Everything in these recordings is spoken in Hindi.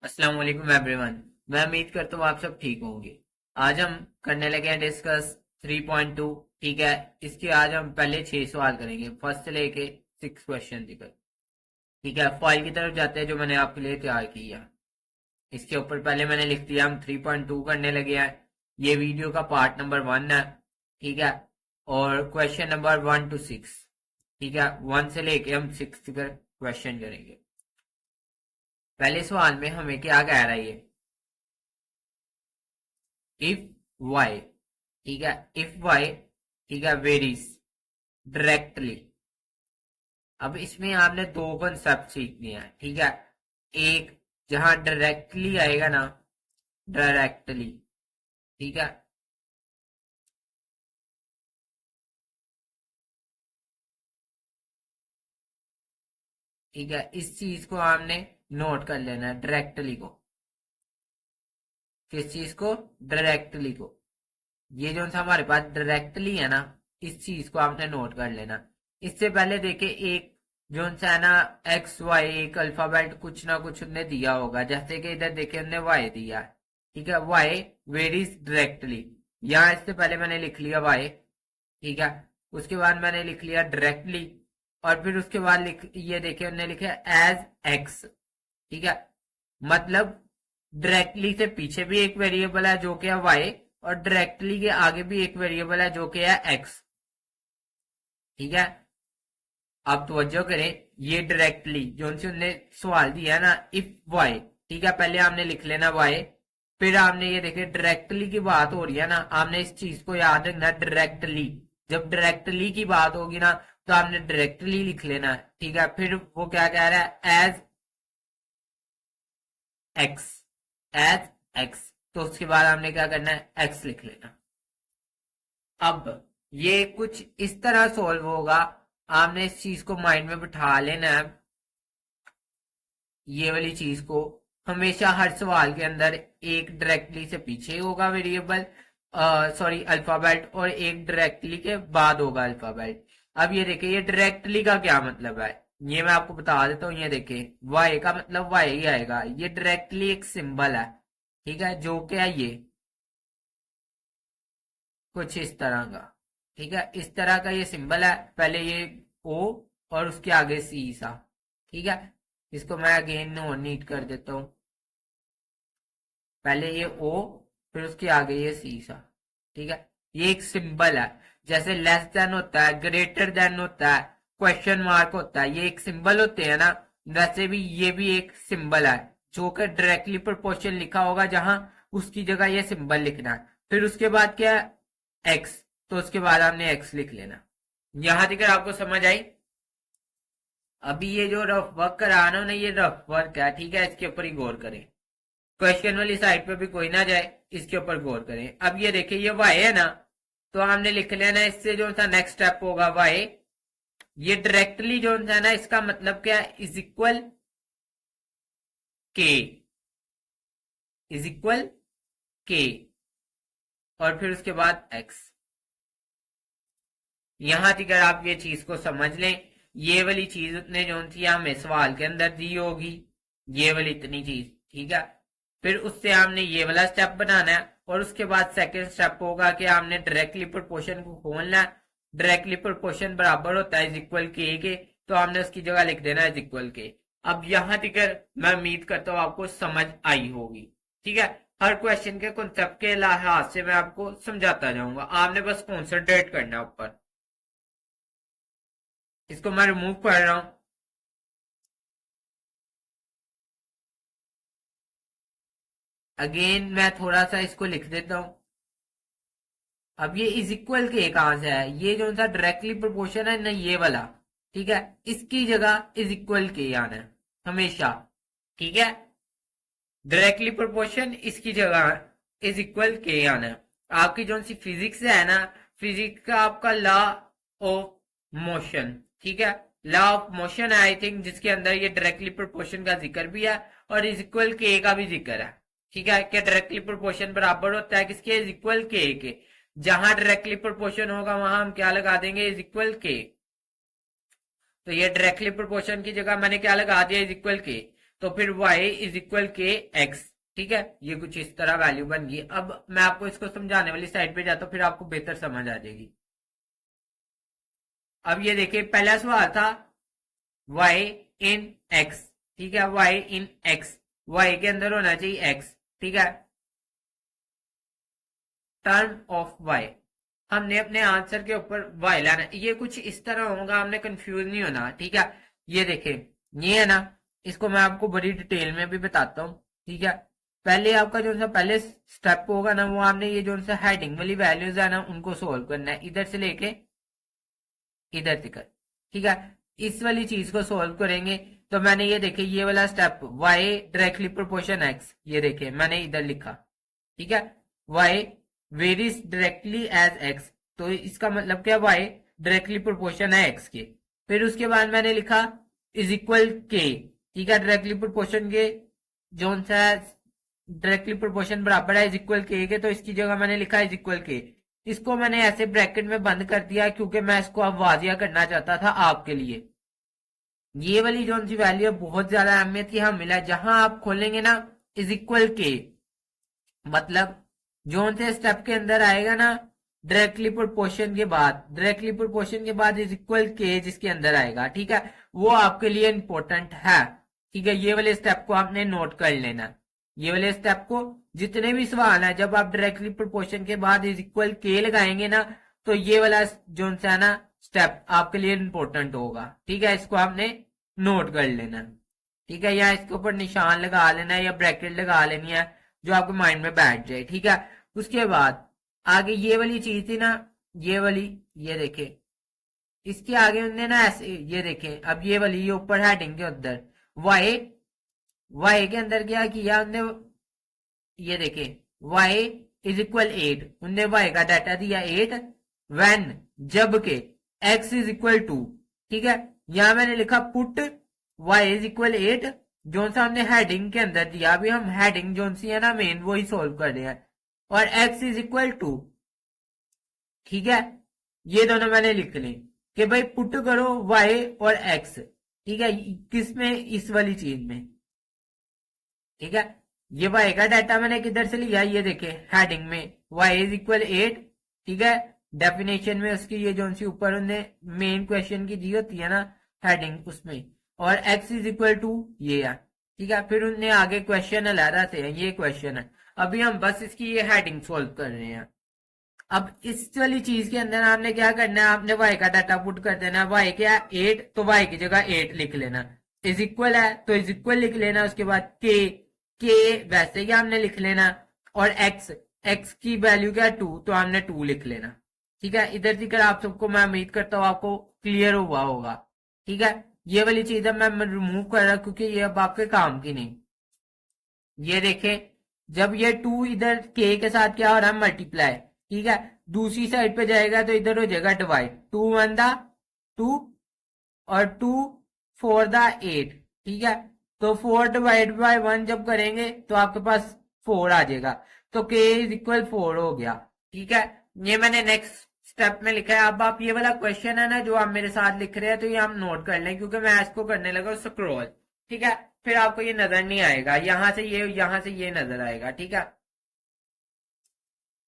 अस्सलाम वालेकुम एवरीवन। मैं उम्मीद करता हूँ आप सब ठीक होंगे। आज हम करने लगे हैं डिस्कस 3.2। ठीक है, इसके आज हम पहले 6 सवाल करेंगे, फर्स्ट से लेके 6 क्वेश्चन तक। ठीक है, फाइल की तरफ जाते हैं जो मैंने आपके लिए तैयार की है। इसके ऊपर पहले मैंने लिख दिया हम 3.2 करने लगे हैं। ये वीडियो का पार्ट नंबर 1 है। ठीक है, और क्वेश्चन नंबर 1 to 6। ठीक है, 1 से लेके हम 6 तक क्वेश्चन करेंगे। पहले सवाल में हमें क्या कह रहा है ये, इफ वाई। ठीक है, इफ वाई, ठीक है, वेरीज डायरेक्टली। अब इसमें आपने दो कंसेप्ट सीखने हैं। ठीक है, एक जहां डायरेक्टली आएगा ना, डायरेक्टली। ठीक है, ठीक है, इस चीज को आपने नोट कर लेना है, डायरेक्टली को। किस चीज को? डायरेक्टली को। ये जो सा हमारे पास डायरेक्टली है ना, इस चीज को आपने नोट कर लेना। इससे पहले देखे एक जो सा है ना, एक्स वाई, एक अल्फाबेट कुछ ना कुछ उनने दिया होगा, जैसे कि इधर देखे उनने वाई दिया है। ठीक है, वाई वेरीज डायरेक्टली। यहाँ इससे पहले मैंने लिख लिया वाई। ठीक है, उसके बाद मैंने लिख लिया डायरेक्टली। और फिर उसके बाद लिख ये देखे उन्होंने लिखा एज एक्स। ठीक है, मतलब डायरेक्टली से पीछे भी एक वेरिएबल है जो कि है वाई, और डायरेक्टली के आगे भी एक वेरिएबल है जो कि है एक्स। ठीक है, आप तवज्जो करें, ये डायरेक्टली जो उनसे उनने सवाल दिया है ना, इफ वाई। ठीक है, पहले आपने लिख लेना वाई, फिर आपने ये देखे डायरेक्टली की बात हो रही है ना, आपने इस चीज को याद रखना, डायरेक्टली। जब डायरेक्टली की बात होगी ना, तो आपने डायरेक्टली लिख लेना। ठीक है, फिर वो क्या कह रहा है, एज एक्स, एज एक्स। तो उसके बाद आपने क्या करना है, एक्स लिख लेना। अब ये कुछ इस तरह सॉल्व होगा, आपने इस चीज को माइंड में बिठा लेना है। ये वाली चीज को हमेशा हर सवाल के अंदर एक डायरेक्टली से पीछे होगा वेरिएबल, सॉरी अल्फाबेट, और एक डायरेक्टली के बाद होगा अल्फाबेट। अब ये देखिए, ये डायरेक्टली का क्या मतलब है, ये मैं आपको बता देता हूँ। ये देखिए, वाई का मतलब वाई ही आएगा। ये डायरेक्टली एक सिंबल है। ठीक है, जो क्या है ये कुछ इस तरह का। ठीक है, इस तरह का ये सिंबल है। पहले ये ओ, और उसके आगे सी सा। ठीक है, इसको मैं अगेन नीट कर देता हूं। पहले ये ओ, फिर उसके आगे ये सी सा। ठीक है, ये एक सिंबल है। जैसे लेस देन होता है, ग्रेटर देन होता है, क्वेश्चन मार्क होता है, ये एक सिंबल होते हैं ना। वैसे भी ये भी एक सिंबल है, जो कि डायरेक्टली प्रोपोर्शन लिखा होगा, जहां उसकी जगह ये सिंबल लिखना है। फिर उसके बाद क्या है, एक्स। तो उसके बाद आपने एक्स लिख लेना। यहां तक आपको समझ आई? अभी ये जो रफ वर्क करा ना ना, ये रफ वर्क है। ठीक है, इसके ऊपर ही गौर करें, क्वेश्चन वाली साइड पे भी कोई ना जाए, इसके ऊपर गौर करें। अब ये देखिए, ये वाई है ना, तो हमने लिख लेना, इससे जो सा नेक्स्ट स्टेप होगा वाई। ये डायरेक्टली जो है ना, इसका मतलब क्या है, इज इक्वल के, इज इक्वल के, और फिर उसके बाद एक्स। यहां तक अगर आप ये चीज को समझ लें, ये वाली चीज ने जो थी हमें सवाल के अंदर दी होगी, ये वाली इतनी चीज। ठीक है, फिर उससे हमने ये वाला स्टेप बनाना है, और उसके बाद सेकंड स्टेप होगा कि हमने डायरेक्टली प्रोपोर्शन को खोलना है। डायरेक्टली प्रोपोर्शन बराबर होता है इज इक्वल के, तो हमने उसकी जगह लिख देना इज इक्वल के। अब यहां तक मैं उम्मीद करता हूं आपको समझ आई होगी। ठीक है, हर क्वेश्चन के कॉन्सेप्ट के लिहाज से मैं आपको समझाता जाऊंगा, आपने बस कॉन्सेंट्रेट करना है ऊपर। इसको मैं रिमूव कर रहा हूं। अगेन मैं थोड़ा सा इसको लिख देता हूं। अब ये इज इक्वल के कहां से है, ये जो सा डायरेक्टली प्रोपोर्शन है ना, ये वाला। ठीक है, इसकी जगह इज इक्वल के आना है हमेशा। ठीक है, डायरेक्टली प्रोपोर्शन इसकी जगह इज इक्वल के आना है। आपकी जो सी फिजिक्स है ना, फिजिक्स का आपका लॉ ऑफ मोशन। ठीक है, लॉ ऑफ मोशन है आई थिंक, जिसके अंदर ये डायरेक्टली प्रोपोर्शन का जिक्र भी है, और इज इक्वल के का भी जिक्र है। ठीक है, क्या डायरेक्टली प्रोपोर्शन बराबर होता है किसके, इज इक्वल के। जहां डायरेक्टली प्रोपोर्शन होगा वहां हम क्या लगा देंगे, इज इक्वल के। तो ये डायरेक्टली प्रोपोर्शन की जगह मैंने क्या लगा दिया, इज इक्वल के। तो फिर y इज इक्वल के x। ठीक है, ये कुछ इस तरह वैल्यू बन गई। अब मैं आपको इसको समझाने वाली साइड पे जाता हूँ, फिर आपको बेहतर समझ आ जाएगी। अब ये देखिए, पहला सवाल था y इन x। ठीक है, y इन x, y के अंदर होना चाहिए x। ठीक है, टर्म ऑफ y, हमने अपने आंसर के ऊपर y लाना। ये कुछ इस तरह होगा, हमने कंफ्यूज नहीं होना। ठीक है, ये देखें, ये है ना, इसको मैं आपको बड़ी डिटेल में भी बताता हूँ। ठीक है, पहले आपका जो सा पहले स्टेप होगा ना, वो आपने ये जो सा हेडिंग वाली वैल्यूज है ना, उनको सोल्व करना है, इधर से लेके इधर तक। ठीक है, इस वाली चीज को सोल्व करेंगे। तो मैंने ये देखे, ये वाला step y directly proportion x, ये देखे मैंने इधर लिखा। ठीक है, y varies directly as x, तो इसका मतलब क्या, y डायरेक्टली प्रोपोर्शन है x के। फिर उसके बाद मैंने लिखा इज इक्वल के। ठीक है, डायरेक्टली प्रोपोर्शन के जो सा डायरेक्टली प्रोपोर्शन बराबर है इज इक्वल के, तो इसकी जगह मैंने लिखा इज इक्वल के। इसको मैंने ऐसे ब्रैकेट में बंद कर दिया क्योंकि मैं इसको अब वाजिया करना चाहता था आपके लिए। ये वाली जो सी वैल्यू है बहुत ज्यादा अहमियत यहाँ मिला है। जहां आप खोलेंगे ना इज इक्वल के, मतलब जोन से स्टेप के अंदर आएगा ना, डायरेक्टली प्रोपोर्शन के बाद, डायरेक्टली प्रोपोर्शन के बाद इज इक्वल के जिसके अंदर आएगा, ठीक है, वो आपके लिए इंपॉर्टेंट है। ठीक है, ये वाले स्टेप को आपने नोट कर लेना। ये वाले स्टेप को, जितने भी सवाल है, जब आप डायरेक्टली प्रोपोर्शन के बाद इज इक्वल के लगाएंगे ना, तो ये वाला जो है ना स्टेप आपके लिए इंपॉर्टेंट होगा। ठीक है, इसको आपने नोट कर लेना। ठीक है, या इसके ऊपर निशान लगा लेना है या ब्रैकेट लगा लेनी है, जो आपके माइंड में बैठ जाए। ठीक है, उसके बाद आगे ये वाली चीज थी ना, ये वाली, ये देखे, इसके आगे उनने ना ऐसे, ये देखे, अब ये वाली, ये ऊपर हेडिंग के अंदर वाई, वाई के अंदर क्या किया उनने, ये देखे y इज इक्वल 8, उनने y का डाटा दिया 8, when, जबकि x इज इक्वल 2। ठीक है, यहां मैंने लिखा पुट y इज इक्वल 8, जो सा हमने हेडिंग के अंदर दिया। अभी हम हेडिंग जो सी है ना मेन, वो ही सोल्व कर रहे हैं, और x इज इक्वल 2। ठीक है, ये दोनों मैंने लिख ली कि भाई पुट करो y और x। ठीक है, किसमें, इस वाली चीज में। ठीक है, ये y का डाटा मैंने किधर से लिया, ये देखे हेडिंग में y इज इक्वल 8। ठीक है, डेफिनेशन में उसकी ये जो सी ऊपर उन्हें मेन क्वेश्चन की दी होती है ना हेडिंग, उसमें, और x इज इक्वल 2 ये है। ठीक है, फिर उनने आगे क्वेश्चन अलहदा से है, ये क्वेश्चन है। अभी हम बस इसकी ये हेडिंग सोल्व कर रहे हैं। अब इस वाली चीज के अंदर आपने क्या करना है, आपने y का डाटा पुट कर देना। y क्या है 8, तो y की जगह 8 लिख लेना। इज इक्वल है तो इज इक्वल लिख लेना। उसके बाद के वैसे ही हमने लिख लेना, और x की वैल्यू क्या है 2, तो हमने 2 लिख लेना। ठीक है, इधर तक आप सबको मैं उम्मीद करता हूँ आपको क्लियर हुआ होगा। ठीक है, ये वाली चीज अब मैं रिमूव कर रहा क्योंकि ये अब आपके काम की नहीं। ये देखें, जब ये 2 इधर के साथ क्या हो रहा है, मल्टीप्लाई। ठीक है, दूसरी साइड पे जाएगा तो इधर हो जाएगा डिवाइड, 2 1 दा 2, और 2 4 दा 8। ठीक है, तो 4 डिवाइड बाय 1 जब करेंगे तो आपके पास 4 आ जाएगा, तो k इज इक्वल 4 हो गया। ठीक है, ये मैंने नेक्स्ट स्टेप में लिखा है। अब आप ये वाला क्वेश्चन है ना जो आप मेरे साथ लिख रहे हैं, तो ये हम नोट कर लें, क्योंकि मैं इसको करने लगा स्क्रॉल। ठीक है, फिर आपको ये नजर नहीं आएगा, यहां से ये नजर आएगा। ठीक है,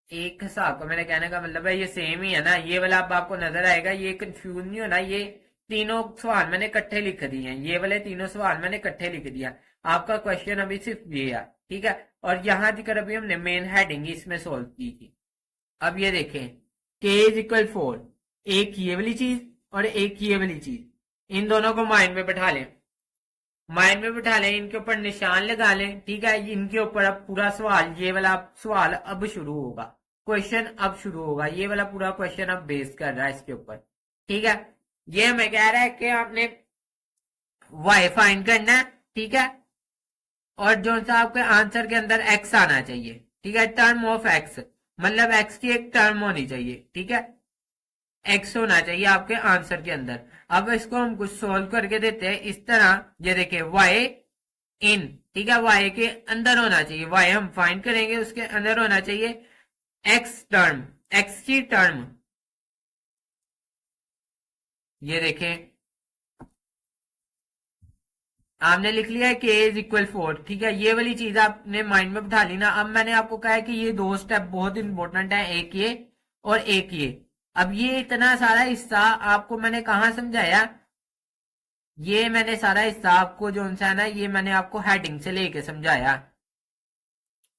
एक हिसाब का मेरे कहने का मतलब है ये सेम ही है ना, ये वाला अब आपको नजर आएगा, ये कंफ्यूज नहीं होना। ये तीनों सवाल मैंने इकट्ठे लिख दिए हैं, ये वाले तीनों सवाल मैंने इकट्ठे लिख दिया। आपका क्वेश्चन अभी सिर्फ ये है। ठीक है, और यहां तक अभी हमने मेन हेडिंग इसमें सोल्व की थी। अब ये देखें, k इज इक्वल 4, एक ये वाली चीज और एक ये वाली चीज, इन दोनों को माइंड में बैठा लें, माइंड में बिठा लें, इनके ऊपर निशान लगा लें। ठीक है, इनके ऊपर अब पूरा सवाल, ये वाला सवाल अब शुरू होगा, क्वेश्चन अब शुरू होगा, ये वाला पूरा क्वेश्चन अब बेस कर रहा है इसके ऊपर। ठीक है, ये हमें कह रहा है कि आपने y फाइंड करना है। ठीक है, और जो सा आपके आंसर के अंदर x आना चाहिए। ठीक है, टर्म ऑफ x, मतलब x की एक टर्म होनी चाहिए। ठीक है, x होना चाहिए आपके आंसर के अंदर। अब इसको हम कुछ सोल्व करके देते हैं इस तरह, ये देखिए y इन, ठीक है, y के अंदर होना चाहिए, y हम फाइंड करेंगे, उसके अंदर होना चाहिए x टर्म, x की टर्म। ये देखें, आपने लिख लिया है k इज इक्वल 4, ठीक है। ये वाली चीज आपने माइंड में बिठा ली ना। अब मैंने आपको कहा है कि ये दो स्टेप बहुत इंपॉर्टेंट है, एक ये और एक ये। अब ये इतना सारा हिस्सा आपको मैंने कहा समझाया, ये मैंने सारा हिस्सा आपको जो है ना, ये मैंने आपको हेडिंग से लेके समझाया,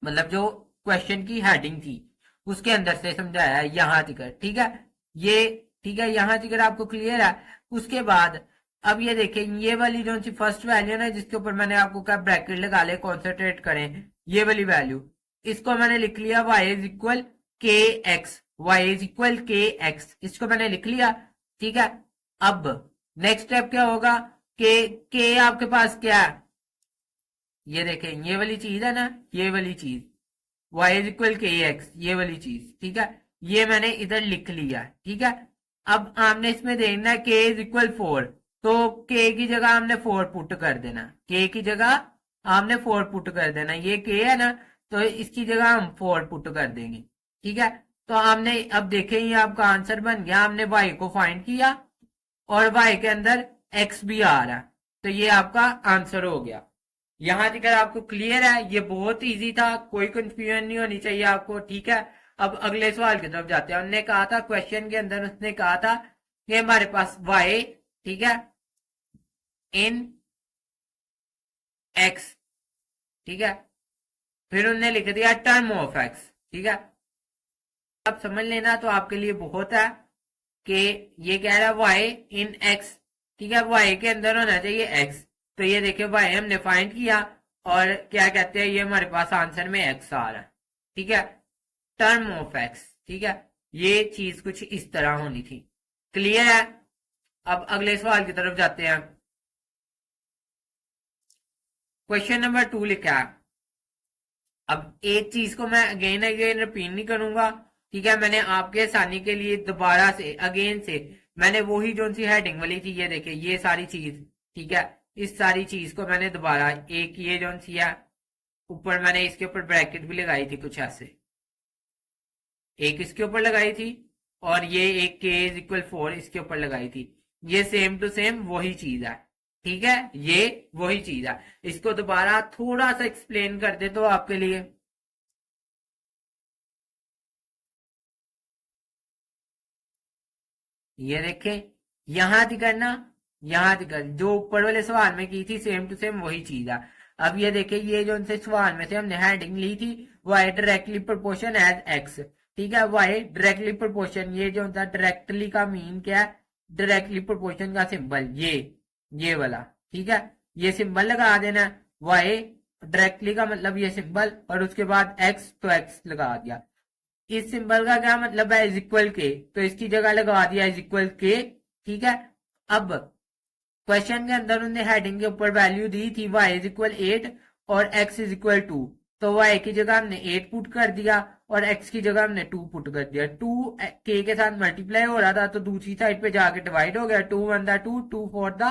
मतलब जो क्वेश्चन की हेडिंग थी उसके अंदर से समझाया यहां तक, ठीक है। ये ठीक है, यहां तक आपको क्लियर है। उसके बाद अब ये देखें, ये वाली जो सी फर्स्ट वैल्यू ना, जिसके ऊपर मैंने आपको कहा ब्रैकेट लगा ले, कॉन्सेंट्रेट करें, ये वाली वैल्यू, इसको मैंने लिख लिया y इज इक्वल के एक्स, वाई इज इक्वल के एक्स, इसको मैंने लिख लिया, ठीक है। अब नेक्स्ट स्टेप क्या होगा, के आपके पास क्या है, ये देखें ये वाली चीज है ना, ये वाली चीज y इज इक्वल के एक्स, ये वाली चीज, ठीक है। ये मैंने इधर लिख लिया, ठीक है। अब हमने इसमें देखना है k इज इक्वल 4, तो k की जगह हमने 4 पुट कर देना, k की जगह हमने 4 पुट कर देना, ये k है ना, तो इसकी जगह हम 4 पुट कर देंगे, ठीक है। तो हमने अब देखें ये आपका आंसर बन गया, हमने y को फाइंड किया और y के अंदर x भी आ रहा है, तो ये आपका आंसर हो गया। यहां तक आपको क्लियर है, ये बहुत इजी था, कोई कंफ्यूजन नहीं होनी चाहिए आपको, ठीक है। अब अगले सवाल की तरफ जाते हैं। उन्होंने कहा था क्वेश्चन के अंदर, उसने कहा था कि हमारे पास y, ठीक है, इन x, ठीक है, फिर उन्होंने लिख दिया टर्म ऑफ x, ठीक है। आप समझ लेना तो आपके लिए बहुत है कि ये कह रहा है y इन x, ठीक है, y के अंदर होना चाहिए x, तो ये देखिए y हमने फाइंड किया और क्या कहते हैं, ये हमारे पास आंसर में x आ रहा है, ठीक है, टर्म ऑफ x, ठीक है। ये चीज कुछ इस तरह होनी थी, क्लियर है। अब अगले सवाल की तरफ जाते हैं। क्वेश्चन नंबर 2 लिखा है। अब एक चीज को मैं अगेन अगेन रिपीट नहीं करूंगा, ठीक है। मैंने आपके आसानी के लिए दोबारा से अगेन से मैंने वही जो सी हेडिंग वाली थी, ये देखिए ये सारी चीज, ठीक है, इस सारी चीज को मैंने दोबारा एक ये जो सी है ऊपर, मैंने इसके ऊपर ब्रैकेट भी लगाई थी कुछ ऐसे, एक इसके ऊपर लगाई थी और ये एक k इज इक्वल 4 इसके ऊपर लगाई थी, ये सेम टू सेम वही चीज है, ठीक है, ये वही चीज है। इसको दोबारा थोड़ा सा एक्सप्लेन कर दे तो आपके लिए, ये देखें यहां थी करना, यहां थी कर, जो ऊपर वाले सवाल में की थी सेम टू सेम वही चीज है। अब ये देखें, ये जो उनसे सवाल में से हमने हेडिंग ली थी y directly proportion as x, ठीक है, y डायरेक्टली प्रोपोर्शन, ये जो था डायरेक्टली का मीन क्या है, डायरेक्टली प्रोपोर्शन का सिंबल ये वाला, ठीक है, ये सिंबल लगा देना, y डायरेक्टली का मतलब ये सिंबल, और उसके बाद x तो x लगा दिया। इस सिंबल का क्या मतलब है, इज इक्वल के, तो इसकी जगह लगा दिया इज इक्वल के, ठीक है। अब क्वेश्चन के अंदर उन्होंने हेडिंग के ऊपर वैल्यू दी थी y इज इक्वल 8 और x इज इक्वल 2, तो y की जगह हमने 8 पुट कर दिया और x की जगह हमने 2 पुट कर दिया। 2 k के साथ मल्टीप्लाई हो रहा था तो दूसरी साइड पे जाके डिवाइड हो गया, 2 1 दा 2, 2 4 दा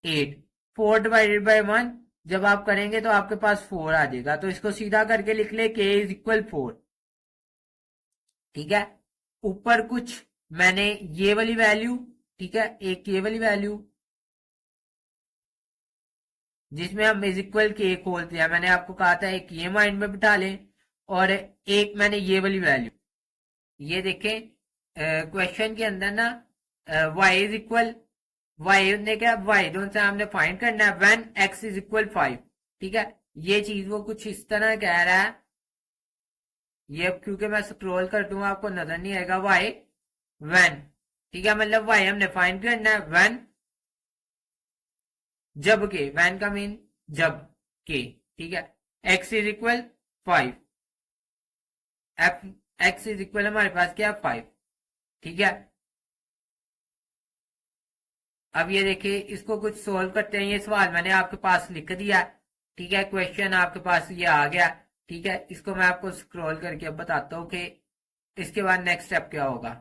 8, 4 डिवाइडेड बाई 1 जब आप करेंगे तो आपके पास 4 आ जाएगा, तो इसको सीधा करके लिख ले k इज इक्वल 4, ठीक है। ऊपर कुछ मैंने ये वाली वैल्यू, ठीक है, एक ये वाली वैल्यू जिसमें हम इज इक्वल के खोलते हैं, मैंने आपको कहा था एक ये माइंड में बिठा लें, और एक मैंने ये वाली वैल्यू, ये देखें क्वेश्चन के अंदर ना y इज इक्वल, y ने क्या, y जो सा हमने फाइंड करना है व्हेन x इज इक्वल 5, ठीक है। ये चीज वो कुछ इस तरह कह रहा है, ये अब क्योंकि मैं स्क्रॉल कर दूंगा आपको नजर नहीं आएगा, y व्हेन, ठीक है, मतलब y हमने फाइंड करना है व्हेन, जब के, व्हेन का मीन जब के, ठीक है, x is equal 5, x is equal हमारे पास क्या 5, ठीक है। अब ये देखिए इसको कुछ सोल्व करते हैं, ये सवाल मैंने आपके पास लिख दिया, ठीक है, क्वेश्चन आपके पास ये आ गया, ठीक है। इसको मैं आपको स्क्रॉल करके अब बताता हूँ कि इसके बाद नेक्स्ट स्टेप क्या होगा।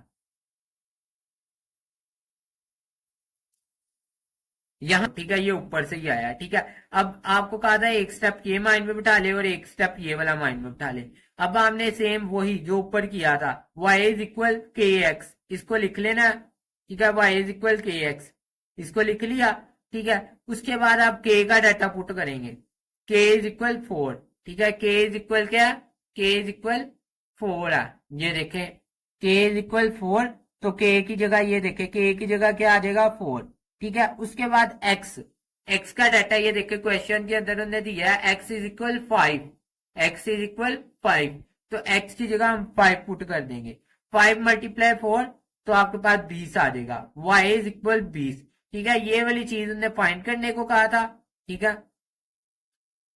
यहाँ ठीक है, ये ऊपर से ही आया, ठीक है। अब आपको कहा था एक स्टेप ये माइंड में बिठा ले और एक स्टेप ये वाला माइंड में बिठा ले। अब हमने सेम वही जो ऊपर किया था, y इज इक्वल के एक्स, इसको लिख लेना, ठीक है, y इज इक्वल के एक्स, इसको लिख लिया। ठीक है। उसके बाद आप के का डाटा पुट करेंगे, के इज इक्वल 4, ठीक है। के इज इक्वल क्या, के इज इक्वल 4 है, ये देखें के इज इक्वल 4, तो के की जगह ये देखें के की जगह क्या आ जाएगा 4, ठीक है। उसके बाद एक्स, एक्स का डाटा ये देखे क्वेश्चन के अंदर उन्होंने दिया है x is equal 5, x is equal 5, तो एक्स की जगह हम 5 पुट कर देंगे, 5 मल्टीप्लाई 4 तो आपके पास 20 आ जाएगा, वाई इज इक्वल 20, ठीक है। ये वाली चीज उन्हें फाइंड करने को कहा था, ठीक है।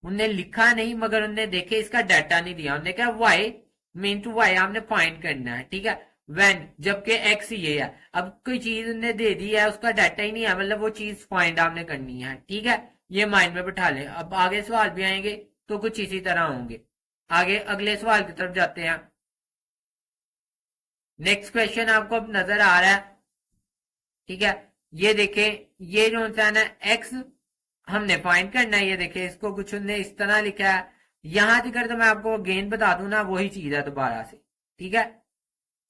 उनने लिखा नहीं मगर उनने देखे इसका डाटा नहीं दिया, उन्होंने कहा वाई मीन टू वाई आपने फाइंड करना है, ठीक है। व्हेन जबकि एक्स ये है, अब कोई चीज उन्हें दे दी है उसका डाटा ही नहीं है, मतलब वो चीज फाइंड आपने करनी है, ठीक है। ये माइंड में बिठा लें। अब आगे सवाल भी आएंगे तो कुछ इसी तरह होंगे। आगे अगले सवाल की तरफ जाते हैं। नेक्स्ट क्वेश्चन आपको अब नजर आ रहा है, ठीक है। ये देखें, ये जो है ना एक्स हमने फाइंड करना है, ये देखें इसको कुछ उन्होंने इस तरह लिखा है, यहां तक तो मैं आपको अगेन बता दूं ना वही चीज है दोबारा से, ठीक है।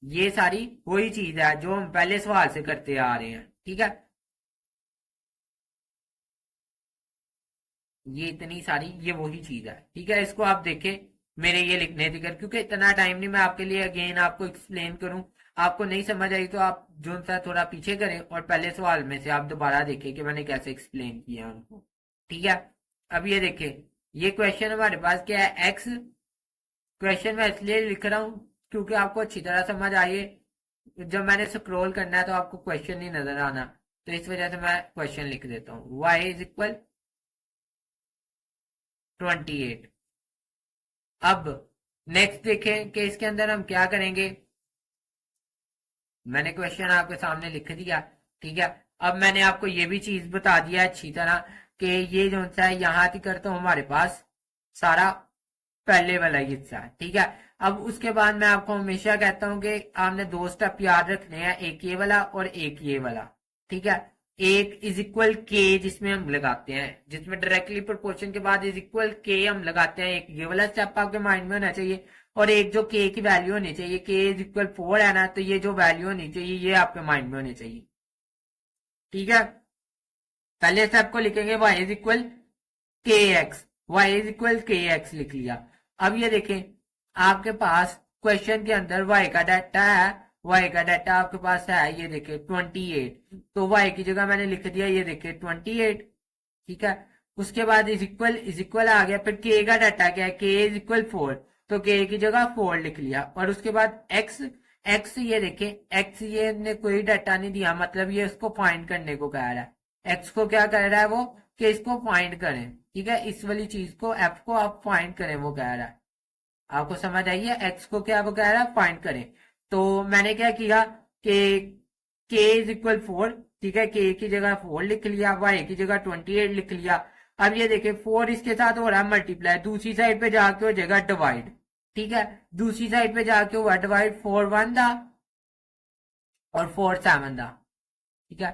ये सारी वही चीज है जो हम पहले सवाल से करते आ रहे हैं, ठीक है। ये इतनी सारी ये वही चीज है, ठीक है। इसको आप देखें, मेरे ये लिखने दिक्कत, क्योंकि इतना टाइम नहीं मैं आपके लिए अगेन आपको एक्सप्लेन करूं। आपको नहीं समझ आई तो आप जो सा थोड़ा पीछे करें और पहले सवाल में से आप दोबारा देखें कि मैंने कैसे एक्सप्लेन किया उनको, ठीक है। अब ये देखें, ये क्वेश्चन हमारे पास क्या है, एक्स, क्वेश्चन मैं इसलिए लिख रहा हूं क्योंकि आपको अच्छी तरह समझ आइए, जब मैंने स्क्रॉल करना है तो आपको क्वेश्चन नहीं नजर आना, तो इस वजह से मैं क्वेश्चन लिख देता हूँ, वाई इज इक्वल 28। अब नेक्स्ट देखें कि इसके अंदर हम क्या करेंगे, मैंने क्वेश्चन आपके सामने लिख दिया, ठीक है। अब मैंने आपको ये भी चीज बता दिया अच्छी तरह कि ये जो सा है यहाँ तक तो हमारे पास सारा पहले वाला हिस्सा है, ठीक है। अब उसके बाद मैं आपको हमेशा कहता हूं कि आपने दो स्टेप याद रखने हैं, एक ये वाला और एक ये वाला, ठीक है। एक इज इक्वल के जिसमें हम लगाते हैं, जिसमें डायरेक्टली प्रोपोर्शन के बाद इज इक्वल के हम लगाते हैं, एक ये वाला स्टेप आपके माइंड में होना चाहिए। और एक जो के की वैल्यू होनी चाहिए, के इज इक्वल 4 है ना, तो ये जो वैल्यू होनी चाहिए ये आपके माइंड में होनी चाहिए, ठीक है। पहले स्टेप को लिखेंगे वाई इज इक्वल के एक्स, वाई इज इक्वल के एक्स लिख लिया। अब ये देखें आपके पास क्वेश्चन के अंदर वाई का डाटा है, वाई का डाटा आपके पास है, ये देखे 28, तो वाई की जगह मैंने लिख दिया ये देखे 28, ठीक है। उसके बाद इज इक्वल आ गया, फिर के का डाटा क्या है, के इज इक्वल 4, तो के की जगह 4 लिख लिया। और उसके बाद एक्स, एक्स ये देखे एक्स ये ने कोई डाटा नहीं दिया, मतलब ये उसको फाइंड करने को कह रहा है, एक्स को क्या कह रहा है वो कि इसको फाइंड करें, ठीक है। इस वाली चीज को एफ को आप फाइंड करें वो कह रहा है, आपको समझ आई है, एक्स को क्या वो कह रहा है फाइंड करें। तो मैंने क्या किया कि के इज इक्वल 4, ठीक है, के की जगह 4 लिख लिया, वाई की जगह 28 लिख लिया। अब ये देखिए 4 इसके साथ हो रहा है मल्टीप्लाई, दूसरी साइड पे जाके हो जाएगा डिवाइड, ठीक है। दूसरी साइड पे जाके हुआ डिवाइड, 4 1 था और 4 7 था, ठीक है।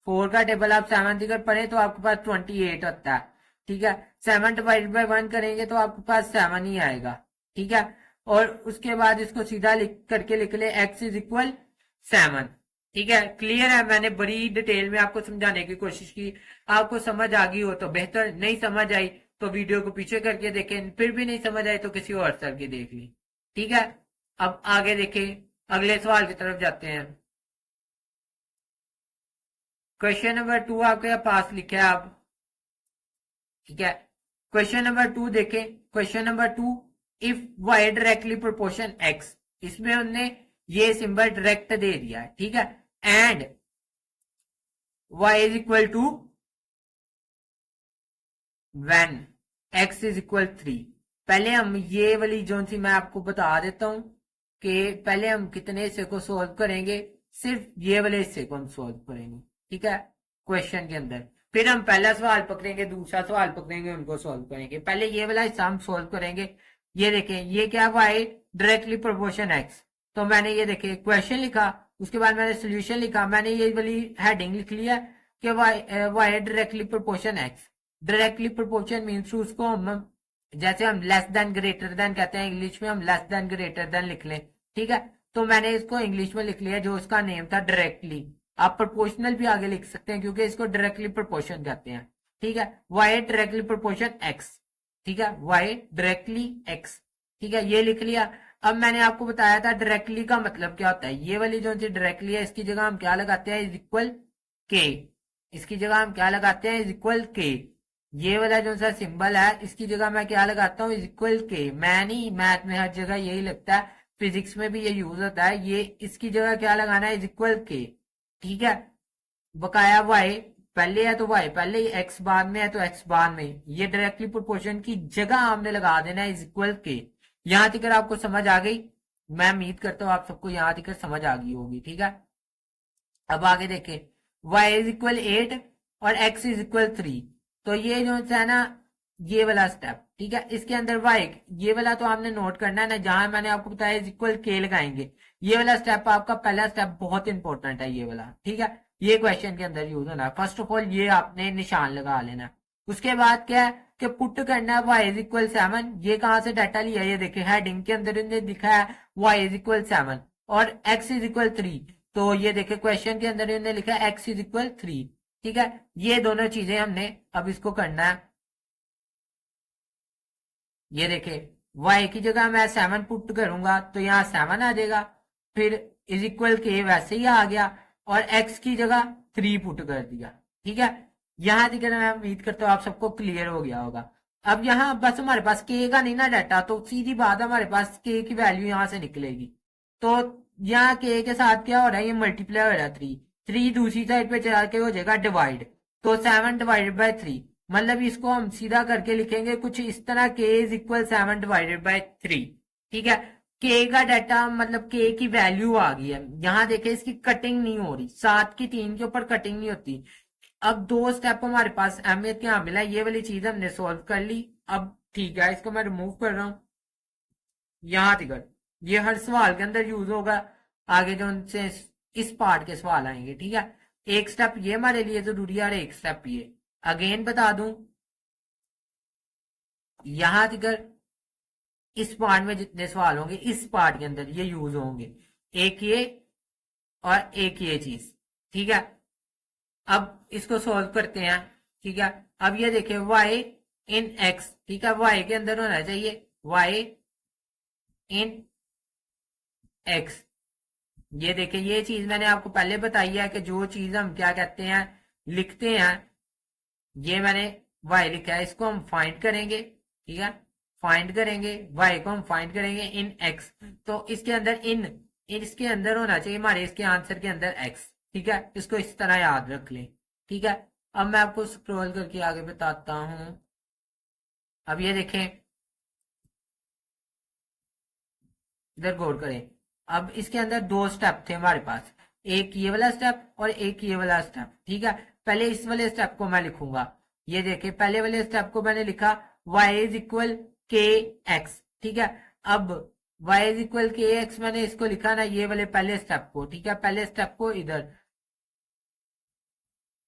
4 का टेबल आप 7 दिगर पढ़े तो आपके पास 28 होता है, ठीक है। 7 डिवाइड बाई 1 करेंगे तो आपके पास 7 ही आएगा, ठीक है। और उसके बाद इसको सीधा लिख करके लिख ले एक्स इज इक्वल 7, ठीक है। क्लियर है, मैंने बड़ी डिटेल में आपको समझाने की कोशिश की, आपको समझ आ गई हो तो बेहतर, नहीं समझ आई तो वीडियो को पीछे करके देखें, फिर भी नहीं समझ आई तो किसी और सर की देख ली, ठीक है। अब आगे देखें, अगले सवाल की तरफ जाते हैं। क्वेश्चन नंबर 2 आपके पास लिखा है आप, ठीक है। क्वेश्चन नंबर 2 देखें, question number 2, if Y directly proportion X, इसमें हमने ये सिंबल डायरेक्ट दे दिया है, ठीक है। And Y is equal to when X is equal 3। पहले हम ये वाली जो सी मैं आपको बता देता हूं कि पहले हम कितने हिस्से को सोल्व करेंगे, सिर्फ ये वाले हिस्से को हम सोल्व करेंगे, ठीक है, क्वेश्चन के अंदर। फिर हम पहला सवाल पकड़ेंगे, दूसरा सवाल पकड़ेंगे, उनको सोल्व करेंगे। पहले ये वाला हिस्सा हम सोल्व करेंगे। ये देखें ये क्या, वाई डायरेक्टली प्रोपोर्शन एक्स, तो मैंने ये देखे क्वेश्चन लिखा, उसके बाद मैंने सोल्यूशन लिखा, मैंने ये वाली हेडिंग लिख लिया कि Y directly proportion X. Directly proportion means उसको हम जैसे हम लेस देन ग्रेटर देन कहते हैं इंग्लिश में, हम लेस देन ग्रेटर देन लिख लें, ठीक है। तो मैंने इसको इंग्लिश में लिख लिया जो उसका नेम था डायरेक्टली। आप प्रोपोर्शनल भी आगे लिख सकते हैं क्योंकि इसको डायरेक्टली प्रोपोर्शन कहते हैं। ठीक है, वाई डायरेक्टली प्रोपोर्शन एक्स। ठीक है, वाई डायरेक्टली एक्स। ठीक है, ये लिख लिया। अब मैंने आपको बताया था डायरेक्टली का मतलब क्या होता है। ये वाली जो सी डायरेक्टली है इसकी जगह हम क्या लगाते हैं, इज इक्वल के। इसकी जगह हम क्या लगाते हैं, इज इक्वल के। ये वाला जो सा सिंबल है इसकी जगह मैं क्या लगाता हूँ, इज इक्वल के। मैं नहीं, मैथ में हर जगह यही लगता है, फिजिक्स में भी ये यूज होता है। ये इसकी जगह क्या लगाना है, इज इक्वल के। ठीक है, बकाया वाई पहले है तो वाई पहले ही, एक्स बाद में है तो एक्स बाद में। ये डायरेक्टली प्रोपोर्शन की जगह हमने लगा देना है इज इक्वल के। यहां तक आपको समझ आ गई। मैं उम्मीद करता हूँ आप सबको यहां तक समझ आ गई होगी। ठीक है, अब आगे देखें, y इज इक्वल 8 और x इज इक्वल 3। तो ये जो है ना, ये वाला स्टेप, ठीक है, इसके अंदर y, ये वाला तो आपने नोट करना है ना, जहां मैंने आपको बताया इज इक्वल के लगाएंगे। ये वाला स्टेप आपका पहला स्टेप बहुत इंपॉर्टेंट है, ये वाला। ठीक है, ये क्वेश्चन के अंदर यूज होना है। फर्स्ट ऑफ ऑल ये आपने निशान लगा लेना है। उसके बाद क्या है कि पुट करना है y इज इक्वल 7। ये कहां से डाटा लिया, ये देखिए हेडिंग के अंदर इन्हें दिखा है y इज इक्वल 7 और x इज इक्वल 3। तो ये देखिए क्वेश्चन के अंदर इन्होंने लिखा है x इज इक्वल 3। ठीक है, ये दोनों चीजें हमने अब इसको करना है। ये देखे y की जगह मैं 7 पुट करूंगा तो यहाँ 7 आ जाएगा, फिर इज इक्वल के वैसे ही आ गया, और x की जगह 3 पुट कर दिया। ठीक है, यहां तक मैं उम्मीद करता हूँ आप सबको क्लियर हो गया होगा। अब यहाँ बस हमारे पास k का नहीं ना डाटा, तो सीधी बात हमारे पास k की वैल्यू यहां से निकलेगी। तो यहाँ के साथ क्या हो रहा है, ये मल्टीप्लाई हो रहा है 3। 3 दूसरी साइड पे चला के हो जाएगा डिवाइड, तो 7 डिवाइडेड बाय 3। मतलब इसको हम सीधा करके लिखेंगे कुछ इस तरह, के इज इक्वल 7 डिवाइडेड बाय 3। ठीक है, के का डाटा मतलब के की वैल्यू आ गई है। यहाँ देखे इसकी कटिंग नहीं हो रही, 7 की 3 के ऊपर कटिंग नहीं होती। अब दो स्टेप हमारे पास अहमियत क्या मिला, ये वाली चीज हमने सोल्व कर ली। अब ठीक है, इसको मैं रिमूव कर रहा हूं। यहां तक ये हर सवाल के अंदर यूज होगा। आगे जो उनसे इस पार्ट के सवाल आएंगे। ठीक है, एक स्टेप ये हमारे लिए जरूरी है और एक स्टेप ये। अगेन बता दूं, यहां तक इस पार्ट में जितने सवाल होंगे इस पार्ट के अंदर ये यूज होंगे, एक ये और एक ये चीज। ठीक है, अब इसको सोल्व करते हैं। ठीक है, अब ये देखिए y इन x। ठीक है, y के अंदर होना चाहिए y इन x। ये देखिए ये चीज मैंने आपको पहले बताई है कि जो चीज हम क्या कहते हैं, लिखते हैं। ये मैंने y लिखा है, इसको हम फाइंड करेंगे। ठीक है, फाइंड करेंगे y को, हम फाइंड करेंगे इन x। तो इसके अंदर इन इसके अंदर होना चाहिए हमारे इसके आंसर के अंदर x। ठीक है, इसको इस तरह याद रख लें। ठीक है, अब मैं आपको स्क्रॉल करके आगे बताता हूं। अब ये देखें, इधर गौर करें। अब इसके अंदर दो स्टेप थे हमारे पास, एक ये वाला स्टेप और एक ये वाला स्टेप। ठीक है, पहले इस वाले स्टेप को मैं लिखूंगा। ये देखिए पहले वाले स्टेप को मैंने लिखा y इज इक्वल के एक्स। ठीक है, अब y इज इक्वल के एक्स मैंने इसको लिखा ना, ये वाले पहले स्टेप को। ठीक है, पहले स्टेप को इधर,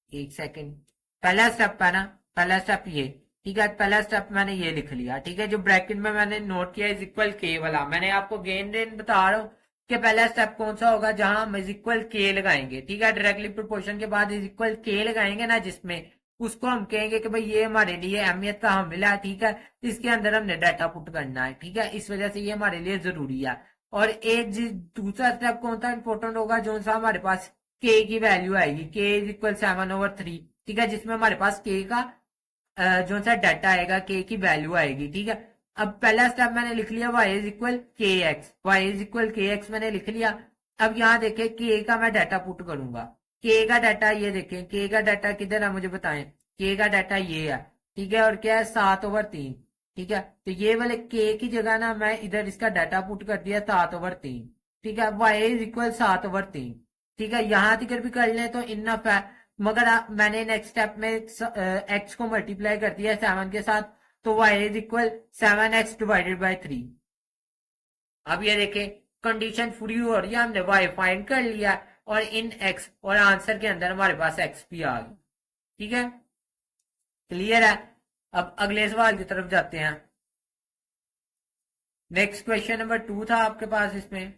एक सेकंड, पहला स्टेप है ना, पहला स्टेप ये। ठीक है, पहला स्टेप मैंने ये लिख लिया। ठीक है, जो ब्रैकेट में मैंने नोट किया इज इक्वल के वाला, मैंने आपको गेन देन बता रहा हूँ कि पहला स्टेप कौन सा होगा जहां हम इज इक्वल के लगाएंगे। ठीक है, डायरेक्टली प्रोपोर्शन के बाद इज इक्वल के लगाएंगे ना, जिसमें उसको हम कहेंगे कि भाई ये हमारे लिए अहमियत का हम मिला है। ठीक है, इसके अंदर हमने डाटा पुट करना है। ठीक है, इस वजह से ये हमारे लिए जरूरी है। और एक दूसरा स्टेप कौन सा इंपॉर्टेंट होगा, जो सा हमारे पास के की वैल्यू आएगी, के इज इक्वल 7/3। ठीक है, जिसमें हमारे पास के का जो सा डाटा आएगा, के की वैल्यू आएगी। ठीक है, अब पहला स्टेप मैंने लिख लिया y इज इक्वल के एक्स, वाई इज इक्वल के एक्स मैंने लिख लिया। अब यहाँ देखें के का मैं डाटा पुट करूंगा। के का डाटा ये देखें, के का डाटा किधर है मुझे बताएं, के का डाटा ये है। ठीक है, और क्या है 7/3। ठीक है, तो ये वाले के की जगह ना मैं इधर इसका डाटा पुट कर दिया 7/3। ठीक है, y इज इक्वल 7/3। ठीक है, यहां तक भी कर लें तो इनफ है। मगर मैंने नेक्स्ट स्टेप में एक्स को मल्टीप्लाई कर दिया 7 के साथ, तो y is equal 7x divided by 3। अब ये देखें कंडीशन पूरी हो रही है, हमने y फाइंड कर लिया और इन x, और आंसर के अंदर हमारे पास x भी आ गया। ठीक है, क्लियर है। अब अगले सवाल की तरफ जाते हैं। नेक्स्ट क्वेश्चन नंबर 2 था आपके पास इसमें।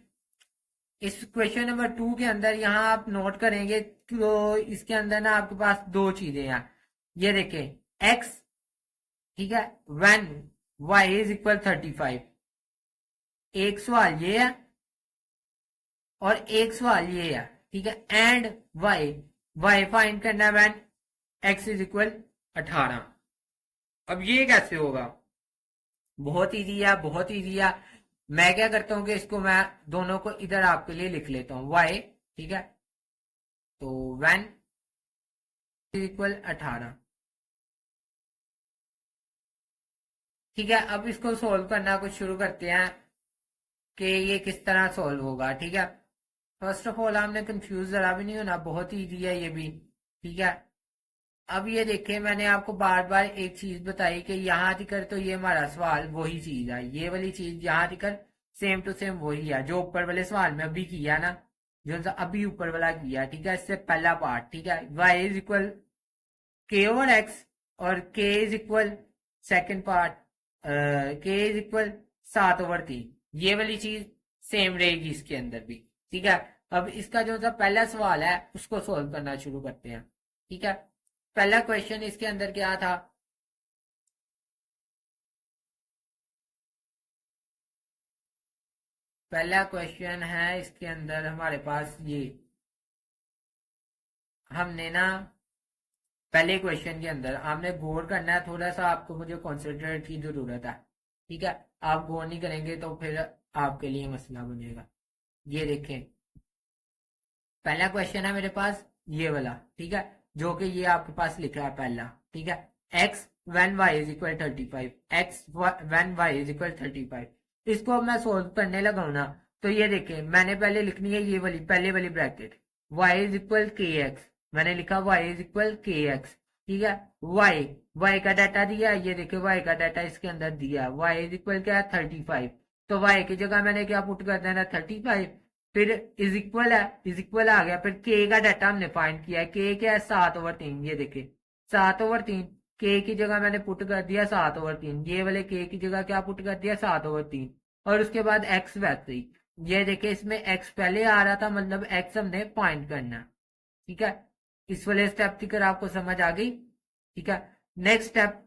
इस क्वेश्चन नंबर 2 के अंदर यहाँ आप नोट करेंगे तो इसके अंदर ना आपके पास दो चीजें हैं। ये देखें x, ठीक है, व्हेन y इज इक्वल 35। एक सवाल ये है और एक सवाल ये है, ठीक है, एंड y फाइंड करना है व्हेन x इज इक्वल 18। अब ये कैसे होगा? बहुत इजी है, बहुत इजी है। मैं क्या करता हूं कि इसको मैं दोनों को इधर आपके लिए लिख लेता हूं y, ठीक है, तो व्हेन इज इक्वल 18, ठीक है। अब इसको सोल्व करना कुछ शुरू करते हैं कि ये किस तरह सोल्व होगा, ठीक है। फर्स्ट ऑफ ऑल हमने कंफ्यूज जरा भी नहीं होना, बहुत इजी है ये भी, ठीक है। अब ये देखें, मैंने आपको बार बार एक चीज बताई कि यहाँ दिकर तो ये हमारा सवाल वही चीज है, ये वाली चीज यहाँ दिकर सेम टू सेम वही है जो ऊपर वाले सवाल में अभी किया ना, जो अभी ऊपर वाला किया, ठीक है, इससे पहला पार्ट, ठीक है, y इज इक्वल के ओवर एक्स, और k is equal second part k is equal 7/3। ये वाली चीज सेम रहेगी इसके अंदर भी, ठीक है। अब इसका जो सा पहला सवाल है उसको सोल्व करना शुरू करते हैं, ठीक है। पहला क्वेश्चन इसके अंदर क्या था? पहला क्वेश्चन है इसके अंदर हमारे पास ये, हमने ना पहले क्वेश्चन के अंदर आपने गौर करना है थोड़ा सा, आपको मुझे कॉन्सेंट्रेट की जरूरत है, ठीक है। आप गौर नहीं करेंगे तो फिर आपके लिए मसला बनेगा। ये देखें, पहला क्वेश्चन है मेरे पास ये वाला, ठीक है, जो कि ये आपके पास लिखा है पहला, ठीक है, x when y is equal 35, x when y is equal 35। इसको अब मैं सोल्व करने लगा ना, तो ये देखें, मैंने पहले लिखनी है ये वाली पहले वाली ब्रैकेट, y इज इक्वल के एक्स, मैंने लिखा y इज इक्वल के एक्स, ठीक है। y का डाटा दिया, ये देखे y का डाटा इसके अंदर दिया, y इज इक्वल क्या है 35, तो y की जगह मैंने क्या पुट कर देना 35, फिर इज इक्वल है, इज इक्वल आ गया, फिर के का डाटा हमने फाइंड किया है, के क्या है 7/3, ये देखे 7/3, के की जगह मैंने पुट कर दिया 7/3, ये वाले के की जगह क्या पुट कर दिया 7/3, और उसके बाद एक्स वैसे ही, ये देखे इसमें एक्स पहले आ रहा था, मतलब एक्स हमने फाइंड करना, ठीक है। इस वाले स्टेप की आपको समझ आ गई, ठीक है। नेक्स्ट स्टेप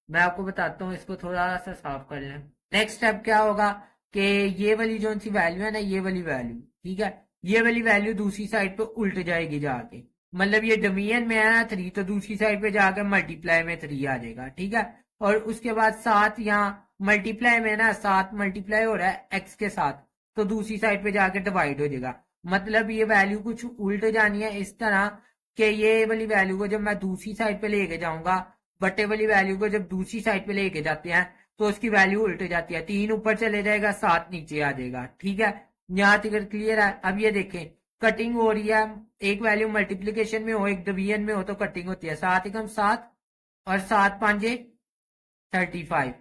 मैं आपको बताता हूँ, इसको थोड़ा सा साफ कर लें। नेक्स्ट स्टेप क्या होगा कि ये वाली जो सी वैल्यू है ना, ये वाली वैल्यू, ठीक है, ये वाली वैल्यू दूसरी साइड पे उल्ट जाएगी जाके, मतलब ये डोमियन में है ना 3, तो दूसरी साइड पे जाकर मल्टीप्लाई में 3 आ जाएगा, ठीक है। और उसके बाद 7 यहाँ मल्टीप्लाई में ना 7 मल्टीप्लाई हो रहा है एक्स के साथ, तो दूसरी साइड पे जाके डिवाइड हो जाएगा, मतलब ये वैल्यू कुछ उल्ट जानी है इस तरह कि ये वाली वैल्यू को जब मैं दूसरी साइड पे लेके जाऊंगा, बटे वाली वैल्यू को जब दूसरी साइड पे लेके जाते हैं तो उसकी वैल्यू उल्ट जाती है, 3 ऊपर चले जाएगा 7 नीचे आ जाएगा, ठीक है। यहाँ तक क्लियर है? अब ये देखें, कटिंग हो रही है, एक वैल्यू मल्टीप्लीकेशन में हो एक डिवीजन में हो तो कटिंग होती है, 7 एकम 7 और 7 5 35,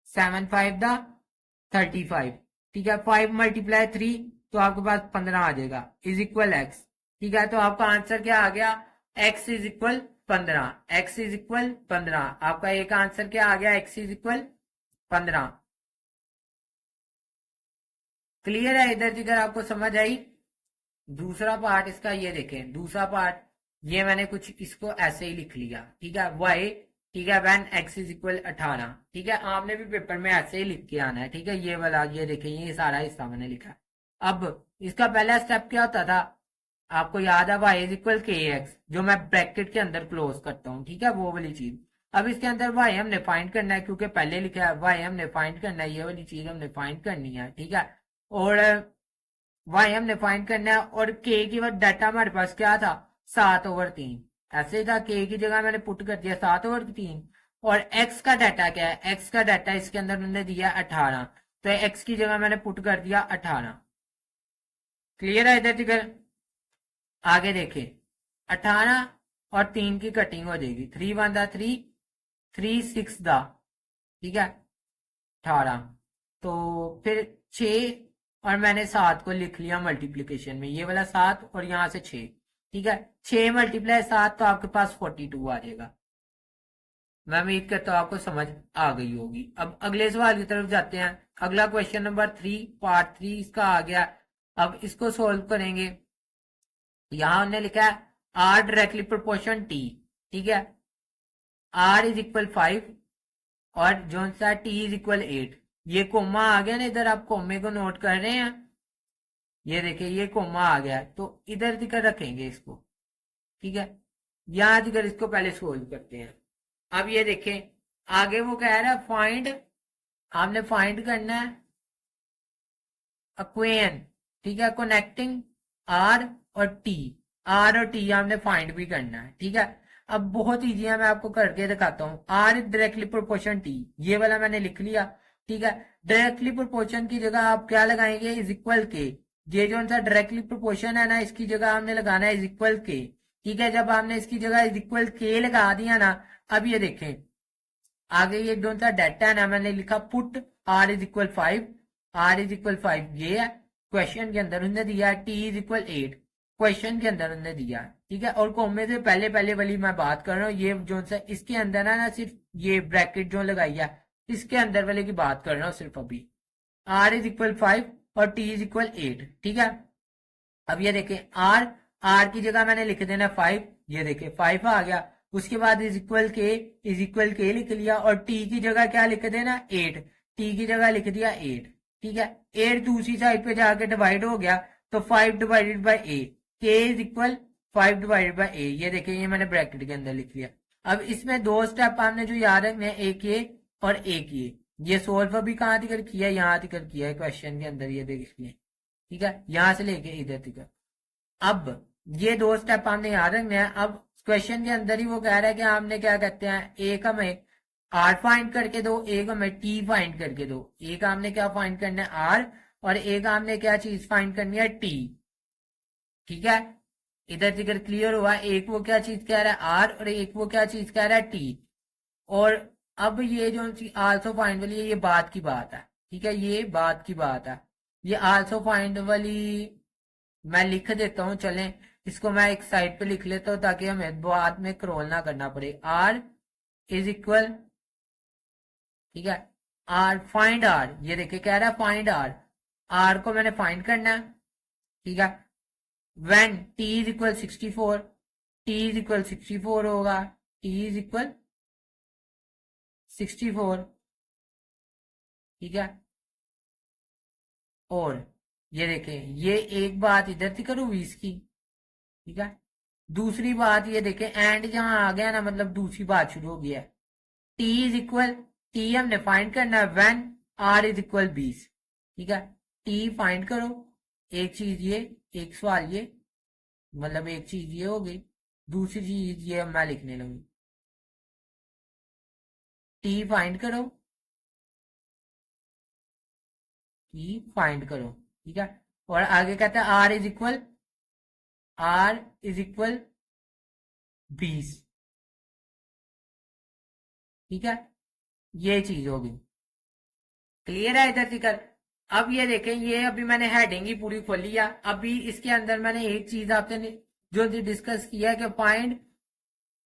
7 5 दा 35, ठीक है, 5 मल्टीप्लाई 3 तो आपके पास 15 आ जाएगा, इज इक्वल एक्स, ठीक है। तो आपका आंसर क्या आ गया? x is equal 15, x is equal 15, आपका एक आंसर क्या आ गया? x is equal 15। क्लियर है? इधर जिधर आपको समझ आई? दूसरा पार्ट इसका ये देखें, दूसरा पार्ट ये मैंने कुछ इसको ऐसे ही लिख लिया, ठीक है, y, ठीक है, व्हेन x इज इक्वल 18, ठीक है, आपने भी पेपर में ऐसे ही लिख के आना है, ठीक है। ये वाला ये देखें, ये सारा हिस्सा मैंने लिखा। अब इसका पहला स्टेप क्या होता था? आपको याद है y इज इक्वल के एक्स, जो मैं ब्रैकेट के अंदर क्लोज करता हूँ, ठीक है, वो वाली चीज। अब इसके अंदर y हमने फाइंड करना है, क्योंकि पहले लिखा है y हमने फाइंड करना है, ये वाली चीज हमने फाइंड करनी है, ठीक है। और y हमने फाइंड करना है, और k की वक्त डाटा हमारे पास क्या था? 7/3, ऐसे ही था, k की जगह मैंने पुट कर दिया 7/3, और x का डाटा क्या है? x का डाटा इसके अंदर मैंने दिया 18, तो x की जगह मैंने पुट कर दिया 18। क्लियर है? इधर जिगर आगे देखे, 18 और 3 की कटिंग हो जाएगी, 3 1 दा 3, 3 6 दा, ठीक है, 18, तो फिर 6, और मैंने 7 को लिख लिया मल्टीप्लीकेशन में, ये वाला 7 और यहां से 6, ठीक है, 6 मल्टीप्लाई 7 तो आपके पास 42 आ जाएगा। मैं उम्मीद करता हूँ आपको समझ आ गई होगी। अब अगले सवाल की तरफ जाते हैं। अगला क्वेश्चन नंबर 3, पार्ट 3 इसका आ गया, अब इसको सोल्व करेंगे। यहां हमने लिखा है आर डायरेक्टली प्रोपोर्शन टी, ठीक है, आर इज इक्वल 5 और जो सा टी इज इक्वल 8। ये कोमा आ गया ना इधर, आप कोमे को नोट कर रहे हैं, ये देखिए ये कोमा आ गया, तो इधर दिक्कत रखेंगे इसको, ठीक है। यहां दिक्कत इसको पहले सोल्व करते हैं। अब ये देखें आगे वो कह रहा है फाइंड, आपने फाइंड करना है अक्वेन, ठीक है, कनेक्टिंग आर और टी, आर और टी आपने फाइंड भी करना है, ठीक है। अब बहुत इजी है, मैं आपको करके दिखाता हूँ। R is directly proportion T, ये वाला मैंने लिख लिया, ठीक है। डायरेक्टली प्रोपोर्शन की जगह आप क्या लगाएंगे, इज इक्वल के। ये जो सा डायरेक्टली प्रोपोर्शन है ना, इसकी जगह हमने लगाना है इज इक्वल के, ठीक है। जब आपने इसकी जगह इज इक्वल के लगा दिया ना, अब ये देखें आगे ये जो सा डाटा है ना, मैंने लिखा put R is equal 5, R is equal 5 ये है, क्वेश्चन के अंदर उन्होंने दिया है टी इज इक्वल 8, क्वेश्चन के अंदर उन्होंने दिया है, ठीक है। और कोमे से पहले पहले वाली मैं बात कर रहा हूँ, ये जो सा इसके अंदर है ना, सिर्फ ये ब्रैकेट जो लगाई है इसके अंदर वाले की बात कर रहा हूँ सिर्फ अभी। आर इज इक्वल 5 और टी इज इक्वल 8, ठीक है। अब ये देखें आर, आर की जगह मैंने लिख देना 5, ये देखें 5 आ गया, उसके बाद इज इक्वल के, इज इक्वल के लिख लिया, और टी की जगह क्या लिख देना 8, टी की जगह लिख दिया 8, ठीक है। 8 दूसरी साइड पे जाके डिवाइड हो गया, तो 5 डिवाइडेड बाई ए, के इज इक्वल 5 डिवाइडेड बाई ए, ये देखें ये मैंने ब्रैकेट के अंदर लिख लिया। अब इसमें दो स्टेप आपने जो याद रखने हैं, एक ये और एक ये सोल्व अभी कहाँ तक किया है, यहाँ तक किया है क्वेश्चन के अंदर, ये देखिए, ठीक है, यहां से लेके इधर तक। अब ये दो स्टेप हमने याद रखने हैं। अब क्वेश्चन के अंदर ही वो कह रहा है कि आपने क्या कहते हैं, एक हमें आर फाइंड करके दो, एक हमें टी फाइंड करके दो। एक हमने क्या फाइंड करना है आर, और एक हमने क्या चीज फाइंड करनी है टी, ठीक है। इधर तक क्लियर हुआ, एक वो क्या चीज कह रहा है आर, और एक वो क्या चीज कह रहा है टी। और अब ये जो आल्सो फाइंड वाली है, ये बात की बात है, ठीक है, ये बात की बात है। ये आल्सो फाइंड वाली मैं लिख देता हूँ, चलें इसको मैं एक साइड पे लिख लेता हूँ ताकि हमें बाद में क्रॉल ना करना पड़े। आर इज इक्वल, ठीक है, आर फाइंड आर, ये देखिए कह रहा है फाइंड आर, आर को मैंने फाइंड करना है, ठीक है। When T is equal 64, T is equal 64 होगा, टी इज इक्वल 64, ठीक है। और ये देखें ये एक बात इधर थी करूँ 20 की, ठीक है। दूसरी बात ये देखें एंड जहां आ गया ना, मतलब दूसरी बात शुरू हो गया है। टी इज इक्वल, टी हमने फाइंड करना है व्हेन आर इज इक्वल 20, ठीक है। टी फाइंड करो, एक चीज ये, एक सवाल ये, मतलब एक चीज ये हो गई, दूसरी चीज ये मैं लिखने लगू, टी फाइंड करो, टी फाइंड करो, ठीक है। और आगे कहता है R is equal, R is equal 20, ठीक है। ये चीज होगी, क्लियर है इधर तक। अब ये देखें ये अभी मैंने हेडिंग ही पूरी खोली है, अभी इसके अंदर मैंने एक चीज आपसे जो डिस्कस किया है कि find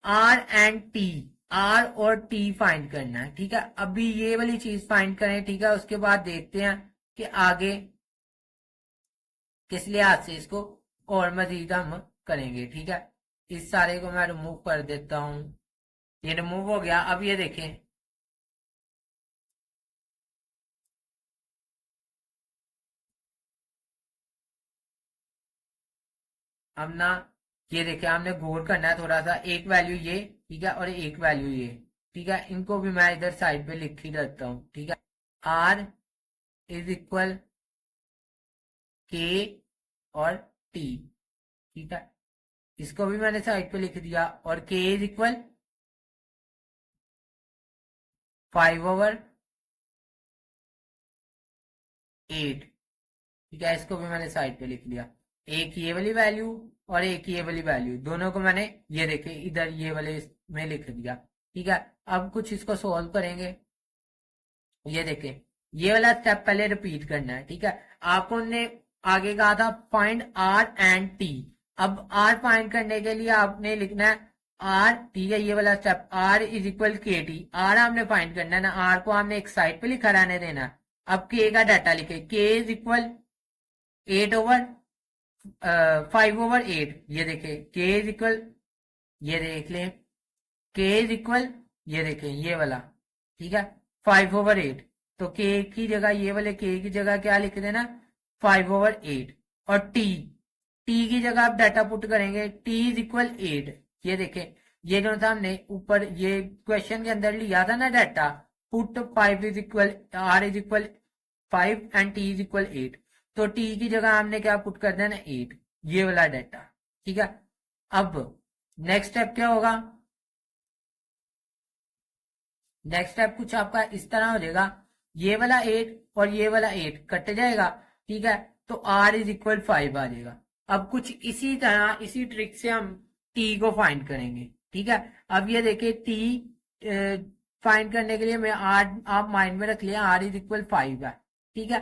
R and T, R और टी फाइंड करना है, ठीक है। अभी ये वाली चीज फाइंड करें, ठीक है, उसके बाद देखते हैं कि आगे किस लिहाज से इसको और मजीद हम करेंगे, ठीक है। इस सारे को मैं रिमूव कर देता हूं, ये रिमूव हो गया। अब ये देखें अब ना, ये देखें हमने गौर करना है थोड़ा सा, एक वैल्यू ये, ठीक है, और एक वैल्यू ये, ठीक है, इनको भी मैं इधर साइड पे लिख ही देता हूँ, ठीक है। आर इज इक्वल के और टी, ठीक है, इसको भी मैंने साइड पे लिख दिया, और के इज इक्वल 5/8, ठीक है, इसको भी मैंने साइड पे लिख लिया। एक ये वाली वैल्यू और एक ये वाली वैल्यू, दोनों को मैंने ये देखे इधर ये वाले में लिख दिया, ठीक है। अब कुछ इसको सोल्व करेंगे, ये देखें ये वाला स्टेप पहले रिपीट करना है, ठीक है। आपको ने आगे कहा था फाइंड आर एंड टी, अब आर फाइंड करने के लिए आपने लिखना है आर, ठीक है, ये वाला स्टेप आर इज इक्वल के टी, आर आपने फाइंड करना है ना, आर को हमने एक साइड पे लिखा रहने देना। अब के का डाटा लिखे, के इज इक्वल 8/5/8, ये देखें k इज इक्वल, ये देख लें k इज इक्वल, ये देखें ये वाला, ठीक है 5/8, तो k की जगह ये वाले k की जगह क्या लिख देना 5/8, और t की जगह आप डाटा पुट करेंगे t इज इक्वल 8, ये देखें ये जो था हमने ऊपर ये क्वेश्चन के अंदर लिया था ना data, put 5 is equal r is equal 5 and t is equal 8, तो t की जगह हमने क्या पुट कर देना 8, ये वाला डाटा, ठीक है। अब नेक्स्ट स्टेप क्या होगा, नेक्स्ट स्टेप कुछ आपका इस तरह हो जाएगा, ये वाला 8 और ये वाला 8 कट जाएगा, ठीक है, तो r इज इक्वल 5 आ जाएगा। अब कुछ इसी तरह इसी ट्रिक से हम t को फाइंड करेंगे, ठीक है। अब ये देखिए t फाइंड करने के लिए मैं r, आप माइंड में रख लिया r इज इक्वल 5 है, ठीक है,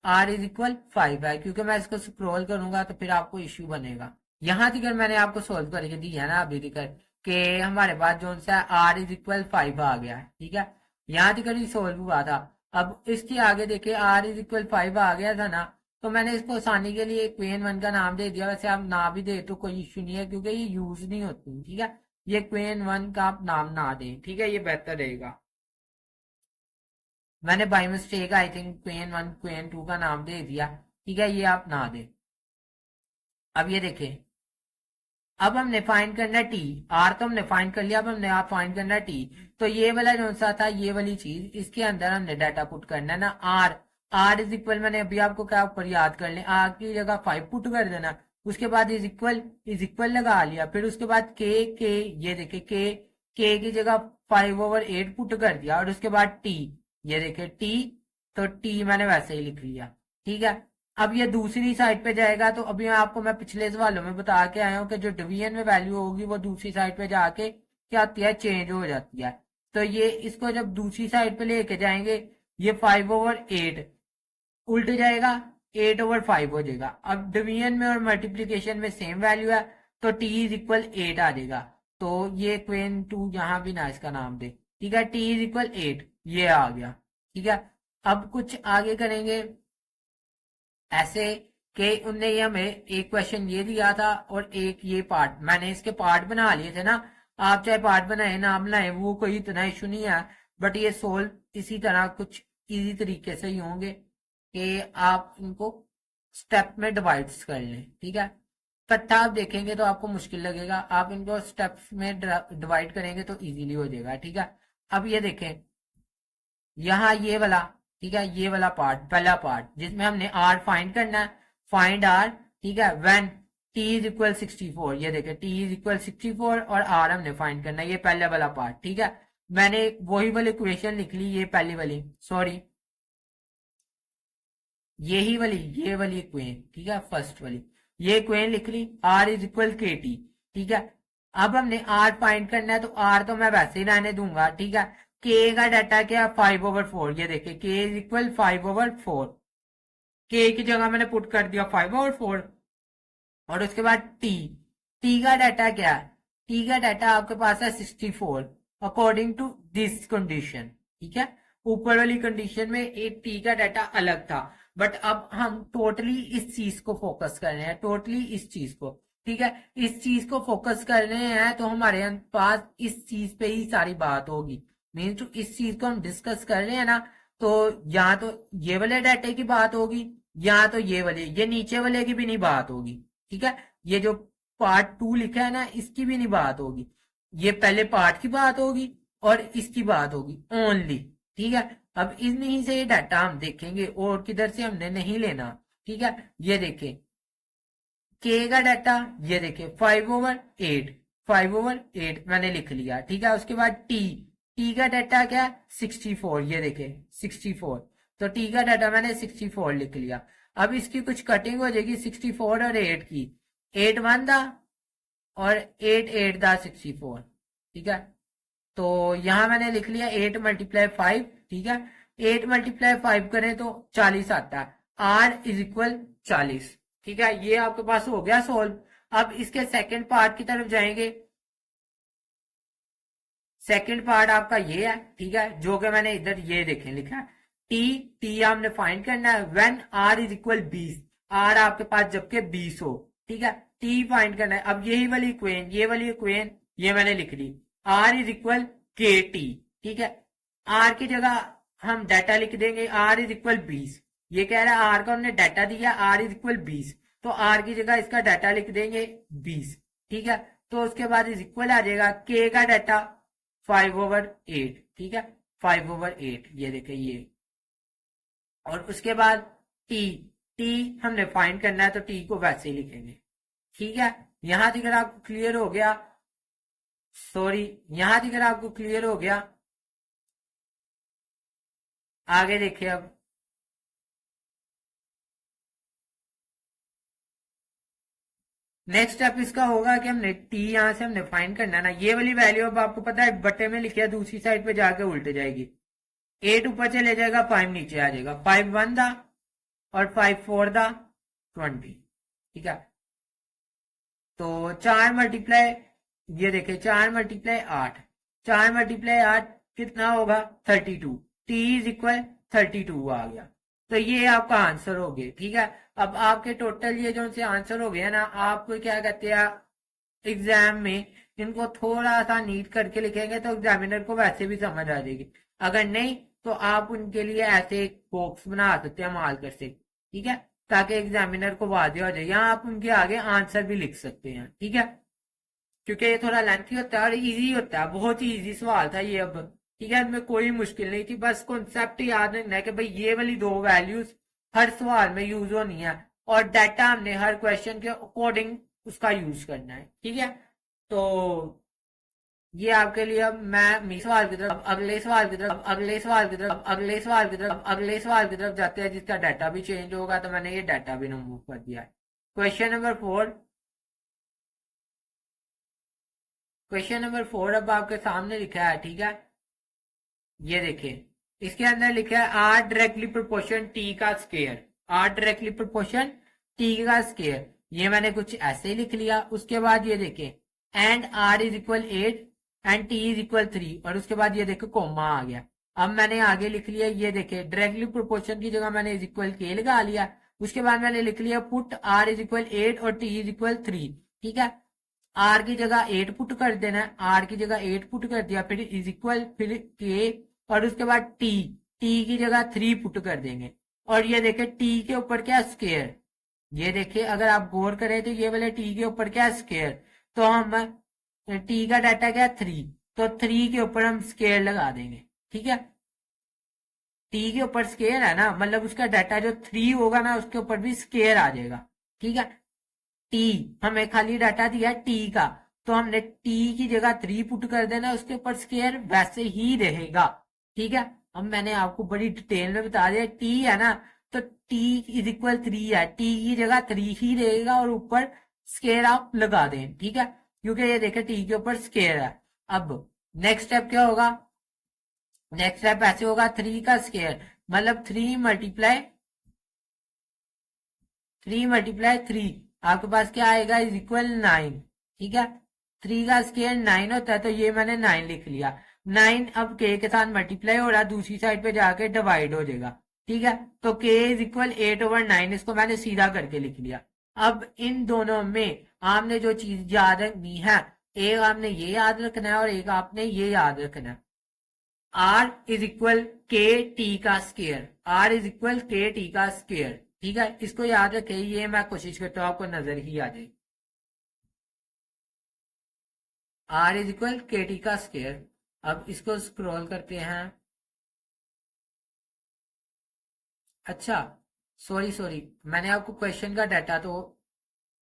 r इज इक्वल 5 है, क्योंकि मैं इसको स्क्रॉल करूंगा तो फिर आपको इश्यू बनेगा। यहां तक मैंने आपको सोल्व करके दी है ना अभी तक कि हमारे पास जो सा r इज इक्वल 5 आ गया है, ठीक है, यहाँ तक ही सोल्व हुआ था। अब इसके आगे देखिए r इज इक्वल 5 आ गया था ना, तो मैंने इसको आसानी के लिए क्वेन 1 का नाम दे दिया, वैसे आप ना भी दे तो कोई इश्यू नहीं है क्योंकि ये यूज नहीं होती, ठीक है, ये क्वेन 1 का आप नाम ना दें, ठीक है, ये बेहतर रहेगा। मैंने बाई मिस्टेक आई थिंक क्वेन 1 क्वेन 2 का नाम दे दिया, ठीक है, ये आप ना दें। अब ये देखें, अब हमने फाइंड करना टी, आर तो हमने फाइंड कर लिया, अब हमने आप फाइंड करना टी, तो ये वाला जो सा था ये वाली चीज, इसके अंदर हमने डाटा पुट करना है ना आर, आर इज इक्वल, मैंने अभी आपको क्या ऊपर याद कर लें, आर की जगह 5 पुट कर देना, उसके बाद इज इक्वल लगा लिया, फिर उसके बाद के ये देखे के की जगह 5/8 पुट कर दिया, और उसके बाद टी, ये देखे टी, तो टी मैंने वैसे ही लिख लिया, ठीक है। अब ये दूसरी साइड पे जाएगा, तो अभी आपको मैं पिछले सवालों में बता के आया हूं कि जो डिवीजन में वैल्यू होगी वो दूसरी साइड पे जाके क्या आती है, चेंज हो जाती है, तो ये इसको जब दूसरी साइड पे लेके जाएंगे, ये 5/8 उल्ट जाएगा, 8/5 हो जाएगा। अब डिवीजन में और मल्टीप्लीकेशन में सेम वैल्यू है, तो t इज इक्वल 8 आ जाएगा, तो ये क्वेन 2 यहां भी ना इसका नाम दे, ठीक है, t इज इक्वल 8 ये आ गया, ठीक है। अब कुछ आगे करेंगे ऐसे कि उनने ये हमें एक क्वेश्चन ये दिया था और एक ये पार्ट, मैंने इसके पार्ट बना लिए थे ना, आप चाहे पार्ट बनाए ना बनाए वो कोई इतना इशू नहीं है, बट ये सोल्व इसी तरह कुछ इजी तरीके से ही होंगे कि आप इनको स्टेप में डिवाइड कर लें, ठीक है। इकट्ठा आप देखेंगे तो आपको मुश्किल लगेगा, आप इनको स्टेप्स में डिवाइड करेंगे तो इजीली हो जाएगा, ठीक है। अब ये देखें यहाँ ये वाला, ठीक है, ये वाला पार्ट पहला पार्ट जिसमें हमने आर फाइंड करना है, फाइंड आर, ठीक है, व्हेन टी इज इक्वल 64, ये देखे टी इज इक्वल 64 और आर हमने फाइंड करना है, ये पहले वाला पार्ट, ठीक है। मैंने वही वाली इक्वेशन लिख ली, ये पहली वाली, सॉरी ये वाली इक्वेशन, ठीक है, फर्स्ट वाली ये इक्वेशन लिख ली, आर इज इक्वल के टी, ठीक है। अब हमने आर फाइंड करना है, तो आर तो मैं वैसे ही रहने दूंगा, ठीक है। के का डाटा क्या 5/4, ये देखिए के इज इक्वल 5/4, के की जगह मैंने पुट कर दिया 5/4, और उसके बाद टी का डाटा क्या है, टी का डाटा आपके पास है 64 अकॉर्डिंग टू दिस कंडीशन, ठीक है। ऊपर वाली कंडीशन में एक टी का डाटा अलग था, बट अब हम टोटली इस चीज को फोकस कर रहे हैं, टोटली इस चीज को, ठीक है, इस चीज को फोकस कर रहे हैं, तो हमारे पास इस चीज पे ही सारी बात होगी, मीन्स तो इस चीज को हम डिस्कस कर रहे हैं ना, तो या तो ये वाले डाटे की बात होगी, या तो ये वाले, ये नीचे वाले की भी नहीं बात होगी, ठीक है, ये जो पार्ट 2 लिखा है ना इसकी भी नहीं बात होगी, ये पहले पार्ट की बात होगी और इसकी बात होगी ओनली, ठीक है। अब इन्हीं से ये डाटा हम देखेंगे और किधर से हमने नहीं लेना, ठीक है। ये देखें के का डाटा, ये देखें 5/8 मैंने लिख लिया, ठीक है। उसके बाद टी का डाटा क्या 64, ये देखें 64, तो टी का डाटा मैंने 64 लिख लिया। अब इसकी कुछ कटिंग हो जाएगी 64 और 8 की, 8 1 था और 8 8 था 64, ठीक है। तो यहां मैंने लिख लिया 8 × 5, ठीक है, 8 × 5 करें तो 40 आता है, आर इज इक्वल 40, ठीक है, ये आपके पास हो गया सोल्व। अब इसके सेकंड पार्ट की तरफ जाएंगे, सेकंड पार्ट आपका ये है, ठीक है, जो कि मैंने इधर ये देखें लिखा है टी हमने फाइंड करना है when R is equal 20, R आपके पास जबकि 20 हो, ठीक है। टी फाइंड करना है। अब यही वाली इक्वेशन, ये वाली इक्वेशन ये मैंने लिख ली, आर इज इक्वल के टी, ठीक है। आर की जगह हम डाटा लिख देंगे, आर इज इक्वल 20। ये कह रहा है आर का हमने डाटा दिया, आर इज इक्वल 20, तो आर की जगह इसका डाटा लिख देंगे 20, ठीक है। तो उसके बाद इज इक्वल आ जाएगा के का डाटा 5/8, ठीक है, 5/8, ये देखे ये। और उसके बाद टी, टी हमने फाइंड करना है तो टी को वैसे ही लिखेंगे, ठीक है। यहां तक अगर आपको क्लियर हो गया, सॉरी, यहां तक अगर आपको क्लियर हो गया, आगे देखिए अब। नेक्स्ट स्टेप इसका होगा कि हमने टी यहां से हमने फाइंड करना है ना, ये वाली वैल्यू अब आपको पता है बट्टे में लिखी है, दूसरी साइड पे जाके उल्ट जाएगी। 8 ऊपर चले जाएगा, 5 नीचे आ जाएगा, 5 1 दा और 5 4 दा 20, ठीक है। तो 4 मल्टीप्लाई, ये देखे 4 मल्टीप्लाई 8, 4 मल्टीप्लाई 8 कितना होगा 32, टी इज इक्वल 32 आ गया। तो ये आपका आंसर हो गया, ठीक है। अब आपके टोटल ये जो से आंसर हो गया ना, आपको क्या कहते हैं एग्जाम में, इनको थोड़ा सा नीट करके लिखेंगे तो एग्जामिनर को वैसे भी समझ आ जाएगी। अगर नहीं तो आप उनके लिए ऐसे एक बॉक्स बना सकते हैं मार्कर से, ठीक है, ताकि एग्जामिनर को वादे हो जाए, या आप उनके आगे आंसर भी लिख सकते हैं, ठीक है। क्योंकि ये थोड़ा लेंथी होता है और इजी होता है, बहुत ही इजी सवाल था ये। अब ठीक है, इसमें कोई मुश्किल नहीं थी, बस कॉन्सेप्ट याद रखना है कि भाई ये वाली दो वैल्यूज हर सवाल में यूज होनी है, और डाटा हमने हर क्वेश्चन के अकॉर्डिंग उसका यूज करना है, ठीक है। तो ये आपके लिए, अब मैं सवाल की तरफ, अब अगले सवाल की तरफ, अब अगले सवाल की तरफ, अब अगले सवाल की तरफ, अब अगले सवाल की तरफ जाते हैं, जिसका डाटा भी चेंज होगा, तो मैंने ये डाटा भी रिमूव कर दिया है। क्वेश्चन नंबर 4, क्वेश्चन नंबर 4 अब आपके सामने लिखा है, ठीक है। ये देखिए, इसके अंदर लिखा है आर डायरेक्टली प्रोपोर्शन टी का square, R directly proportion T का स्केयर, ये मैंने कुछ ऐसे ही लिख लिया। उसके बाद ये देखिए and R is equal 8 and T is equal 3, और उसके बाद ये देखो कोमा आ गया। अब मैंने आगे लिख लिया, ये देखिए डायरेक्टली प्रोपोर्शन की जगह मैंने इज इक्वल के लगा लिया। उसके बाद मैंने लिख लिया पुट आर इज इक्वल 8 और टी इज इक्वल 3, ठीक है। आर की जगह 8 पुट कर देना है, आर की जगह 8 पुट कर दिया, फिर इज इक्वल, फिर के, और उसके बाद टी, टी की जगह 3 पुट कर देंगे। और ये देखे टी के ऊपर क्या स्केयर, ये देखिए अगर आप गौर करें तो ये वाले टी के ऊपर क्या स्केयर, तो हम टी का डाटा क्या 3, तो 3 के ऊपर हम स्केयर लगा देंगे, ठीक है। टी के ऊपर स्केयर है ना, मतलब उसका डाटा जो 3 होगा ना उसके ऊपर भी स्केयर आ जाएगा, ठीक है। टी, हमें खाली डाटा दिया टी का, तो हमने टी की जगह 3 पुट कर देना, उसके ऊपर स्केयर वैसे ही रहेगा, ठीक है। अब मैंने आपको बड़ी डिटेल में बता दिया, टी है ना, तो टी इज इक्वल 3 है, टी की जगह 3 ही रहेगा और ऊपर स्केयर आप लगा दें, ठीक है, क्योंकि ये देखे टी के ऊपर स्केयर है। अब नेक्स्ट स्टेप क्या होगा, नेक्स्ट स्टेप ऐसे होगा 3 का स्केयर, मतलब 3 × 3 आपके पास क्या आएगा इज इक्वल 9, ठीक है। 3 का स्केयर 9 होता है, तो ये मैंने 9 लिख लिया। 9 अब के साथ मल्टीप्लाई हो रहा है, दूसरी साइड पे जाके डिवाइड हो जाएगा, ठीक है। तो के इज इक्वल 8/9, इसको मैंने सीधा करके लिख लिया। अब इन दोनों में आपने जो चीज याद रखनी है, एक आपने ये याद रखना है और एक आपने ये याद रखना है, आर इज इक्वल के टी का स्केयर, आर इज इक्वल के टी का स्केयर, ठीक है। इसको याद रखे, ये मैं कोशिश करता हूँ आपको नजर ही आ जाए, आर इज इक्वल के टी का स्केयर। अब इसको स्क्रॉल करते हैं, अच्छा, सॉरी सॉरी, मैंने आपको क्वेश्चन का डाटा तो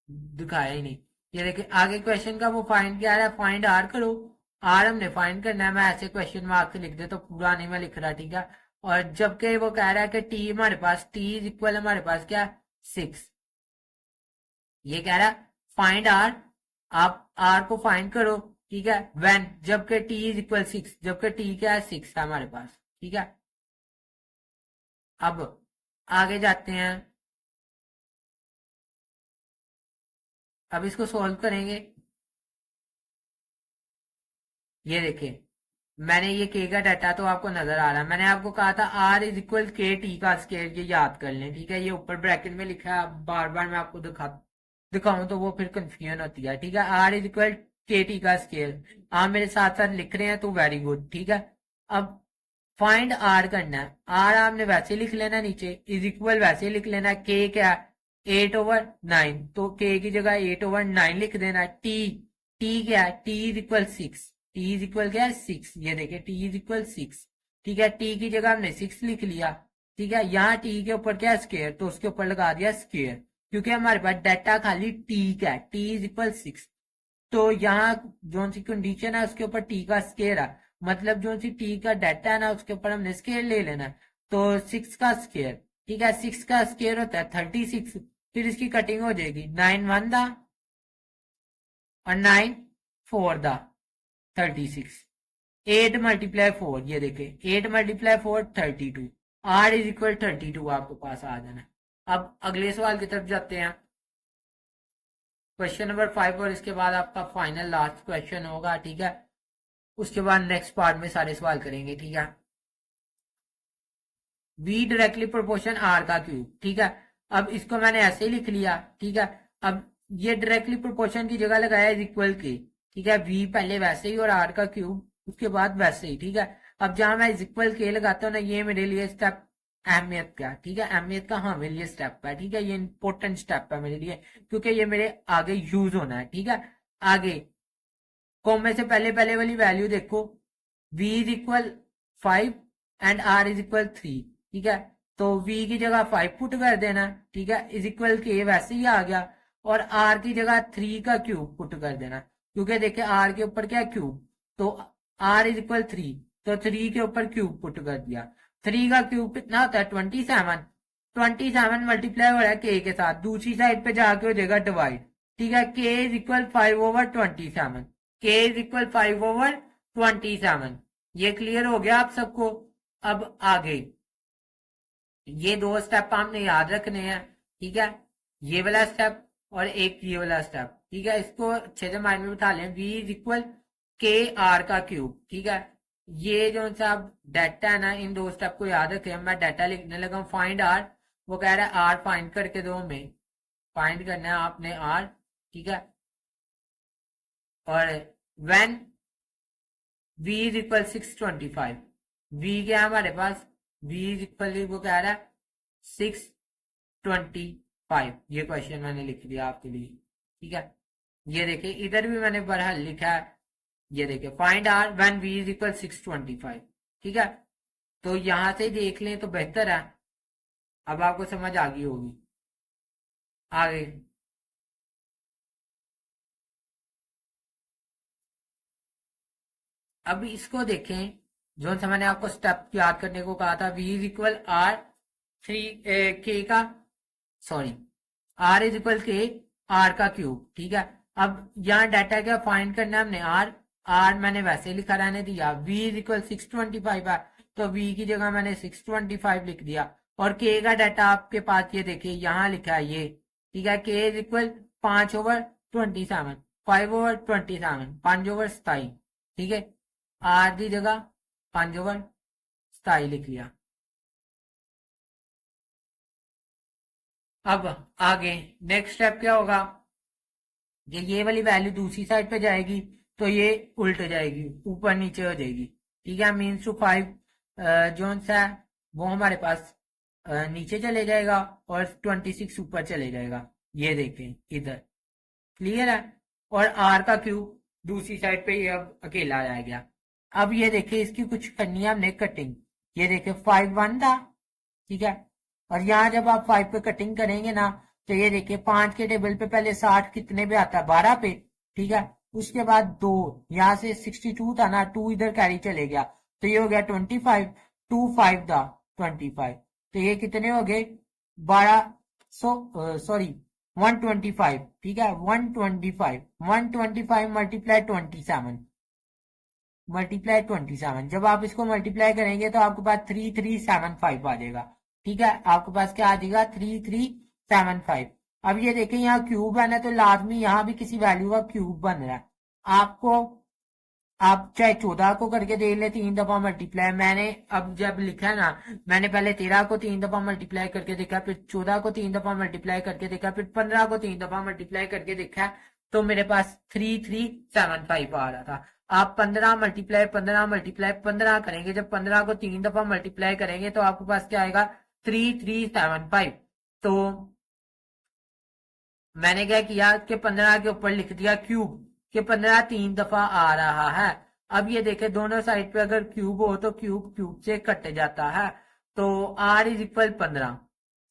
दिखाया ही नहीं। ये देखिए आगे क्वेश्चन का वो फाइंड क्या है, फाइंड आर करो, आर हमने फाइंड करना है, मैं ऐसे क्वेश्चन मार्क से लिख दे तो पूरा नहीं मैं लिख रहा, ठीक है। और जबकि वो कह रहा है कि टी हमारे पास, टी इज इक्वल हमारे पास क्या 6, ये कह रहा है फाइंड आर, आप आर को फाइंड करो, ठीक है, व्हेन, जबकि टी इज इक्वल 6, जबकि टी क्या है 6 है हमारे पास, ठीक है। अब आगे जाते हैं, अब इसको सॉल्व करेंगे। ये देखिए मैंने ये के का डाटा तो आपको नजर आ रहा है। मैंने आपको कहा था आर इज इक्वल के टी का स्केयर, ये याद कर लें, ठीक है। ये ऊपर ब्रैकेट में लिखा है, बार बार मैं आपको दिखाऊं तो वो फिर कंफ्यूजन होती है, ठीक है। आर इज इक्वल के टी का स्केयर, आप मेरे साथ साथ लिख रहे हैं तो वेरी गुड, ठीक है। अब फाइंड आर करना है। आर आपने वैसे लिख लेना, नीचे इज इक्वल वैसे लिख लेना। के क्या है? 8/9, तो के की जगह 8/9 लिख देना। टी, टी क्या है? T is equal 6, T is equal क्या है? 6, ये देखिए टी इज इक्वल 6, ठीक है। टी की जगह हमने 6 लिख लिया, ठीक है। यहाँ टी के ऊपर क्या है? स्केयर, तो उसके ऊपर लगा दिया स्केयर, क्योंकि हमारे पास डाटा खाली टी का है, टी इज इक्वल 6। तो यहाँ जो सी कंडीशन है उसके ऊपर टी का स्केयर है, मतलब जो सी टी का डाटा है ना उसके ऊपर हमने स्केयर ले लेना है। तो 6 का स्केयर, ठीक है, 6 का स्केयर होता है 36, फिर इसकी कटिंग हो जाएगी 9 1 दा और 9 4 दा 36, 8 मल्टीप्लाई 4, ये देखे 8 मल्टीप्लाई 4 32, आर इज इक्वल 32 आपके पास आ जाना। अब अगले सवाल की तरफ जाते हैं, क्वेश्चन नंबर 5, और इसके बाद आपका फाइनल लास्ट क्वेश्चन होगा, ठीक है। उसके बाद नेक्स्ट पार्ट में सारे सवाल करेंगे, ठीक है। v डायरेक्टली प्रोपोर्शन r का क्यूब, ठीक है। अब इसको मैंने ऐसे ही लिख लिया, ठीक है। अब ये डायरेक्टली प्रोपोर्शन की जगह लगाया इज इक्वल के, ठीक है। v पहले वैसे ही और r का क्यूब उसके बाद वैसे ही, ठीक है। अब जहां मैं इज इक्वल के लगाता हूँ ना, ये मेरे लिए स्टेप अहमियत का, ठीक है, अहमियत का, हाँ मेरे लिए स्टेप है, ठीक है। ये इंपॉर्टेंट स्टेप है मेरे लिए, क्योंकि ये मेरे आगे यूज होना है, ठीक है। आगे कॉमे से पहले पहले वाली वैल्यू देखो, v is equal 5 and r is equal 3, ठीक है। तो v की जगह 5 पुट कर देना, ठीक है, इज इक्वल के वैसे ही आ गया, और r की जगह 3 का क्यूब पुट कर देना, क्योंकि देखिए r के ऊपर क्या क्यूब, तो r इज इक्वल 3, तो 3 के ऊपर क्यूब पुट कर दिया। 3 का क्यूब कितना होता है? 27, 27 मल्टीप्लाई हो रहा है के साथ, दूसरी साइड पे जाके हो जाएगा डिवाइड, ठीक है। के इज इक्वल 5/27, के इज इक्वल 5/27, ये क्लियर हो गया आप सबको। अब आगे ये दो स्टेप हमने याद रखने हैं, ठीक है, ये वाला स्टेप और एक ये वाला स्टेप, ठीक है। इसको अच्छे से माइंड में बिठा लें, v इज इक्वल के आर का क्यूब, ठीक है। ये जो सा डाटा है ना, इन दो स्टेप को याद रखें। मैं डाटा लिखने लगा हूं, फाइंड आर, वो कह रहा है आर फाइंड करके दो हमें, फाइंड करना है आपने आर, ठीक है। और when v is equal 625, v क्या है हमारे पास? v इज इक्वल, वो कह रहा है 625, ये क्वेश्चन मैंने लिख दिया आपके लिए, ठीक है। ये देखिए इधर भी मैंने बरहल लिखा है, ये देखिए find R when v is equal 625, ठीक है। तो यहां से देख लें तो बेहतर है, अब आपको समझ आ गई होगी। आगे अब इसको देखें, जो सा मैंने आपको स्टेप याद करने को कहा था, v इज इक्वल आर 3 के का, सॉरी, आर इज इक्वल के आर का क्यूब, ठीक है। अब यहाँ डाटा क्या फाइंड करना है हमने? आर, आर मैंने वैसे लिखा रहने दिया, v इज इक्वल 625 है, तो v की जगह मैंने 625 लिख दिया, और k का डाटा आपके पास ये देखिए यहाँ लिखा है ये, ठीक है। k इज इक्वल 5/27, 5/27, 5/27, ठीक है। आर की जगह 5/27 लिख लिया। अब आगे नेक्स्ट स्टेप क्या होगा? ये वाली वैल्यू दूसरी साइड पे जाएगी, तो ये उल्ट जाएगी, ऊपर नीचे हो जाएगी, ठीक है। मीन्स टू 5 जो सा है वो हमारे पास नीचे चले जाएगा, और 26 ऊपर चले जाएगा, ये देखें इधर, क्लियर है। और आर का क्यूब दूसरी साइड पे ये अब अकेला आ गया। अब ये देखिए इसकी कुछ करनी है हमने कटिंग, ये देखिए 5 1 था, ठीक है। और यहाँ जब आप 5 पे कटिंग करेंगे ना, तो ये देखिए 5 के टेबल पे पहले 60 कितने पे आता है? 12 पे, ठीक है। उसके बाद 2, यहाँ से 62 था ना, 2 इधर कैरी चले गया, तो ये हो गया 25, 2 5 था 25, तो ये कितने हो गए? 12, सॉरी 125, ठीक है, 125, 125 मल्टीप्लाई 27, मल्टीप्लाई 27, जब आप इसको मल्टीप्लाई करेंगे तो आपके पास 3375 आ जाएगा, ठीक है। आपके पास क्या आ जाएगा? 3375। अब ये देखें यहाँ क्यूब है ना, तो लाजमी यहाँ भी किसी वैल्यू का क्यूब बन रहा है। आपको आप चाहे 14 को करके देख ले 3 दफा मल्टीप्लाई। मैंने अब जब लिखा है ना, मैंने पहले 13 को 3 दफा मल्टीप्लाई करके देखा, फिर 14 को 3 दफा मल्टीप्लाई करके देखा, फिर 15 को 3 दफा मल्टीप्लाई करके देखा, तो मेरे पास 3375 आ रहा था। आप 15 करेंगे, जब 15 को 3 दफा मल्टीप्लाई करेंगे तो आपके पास क्या आएगा, 3375। तो मैंने क्या किया कि 15 के ऊपर लिख दिया क्यूब, कि 15 3 दफा आ रहा है। अब ये देखे दोनों साइड पे अगर क्यूब हो तो क्यूब क्यूब से कट जाता है, तो r इज इक्वल 15।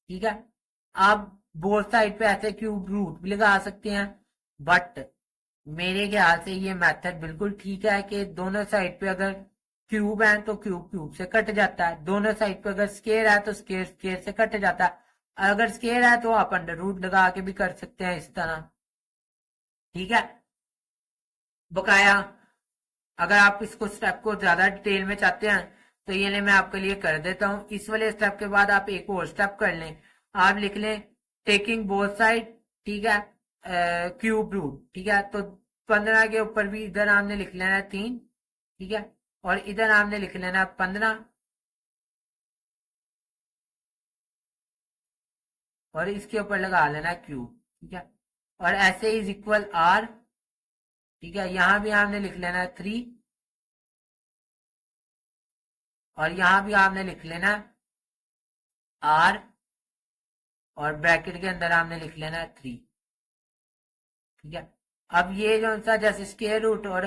ठीक है, आप बोथ साइड पे ऐसे क्यूब रूट भी लगा सकते हैं, बट मेरे ख्याल से ये मेथड बिल्कुल ठीक है कि दोनों साइड पे अगर क्यूब है तो क्यूब क्यूब से कट जाता है, दोनों साइड पे अगर स्केयर है तो स्केयर स्केयर से कट जाता है। अगर स्केयर है तो आप अंडर रूट लगा के भी कर सकते हैं इस तरह। ठीक है, बकाया अगर आप इसको स्टेप को ज्यादा डिटेल में चाहते हैं तो ये ले मैं आपके लिए कर देता हूं। इस वाले स्टेप के बाद आप एक और स्टेप कर लें, आप लिख लें टेकिंग बोथ साइड। ठीक है, क्यूब रूट। ठीक है, तो 15 के ऊपर भी इधर आपने लिख लेना है 3। ठीक है, और इधर आपने लिख लेना है 15, और इसके ऊपर लगा लेना है क्यूब। ठीक है, और ऐसे इज इक्वल r। ठीक है, यहां भी आपने लिख लेना है 3, और यहां भी आपने लिख लेना है r, और ब्रैकेट के अंदर आपने लिख लेना है 3। ठीक है, अब ये जो सा जैसे स्केयर रूट और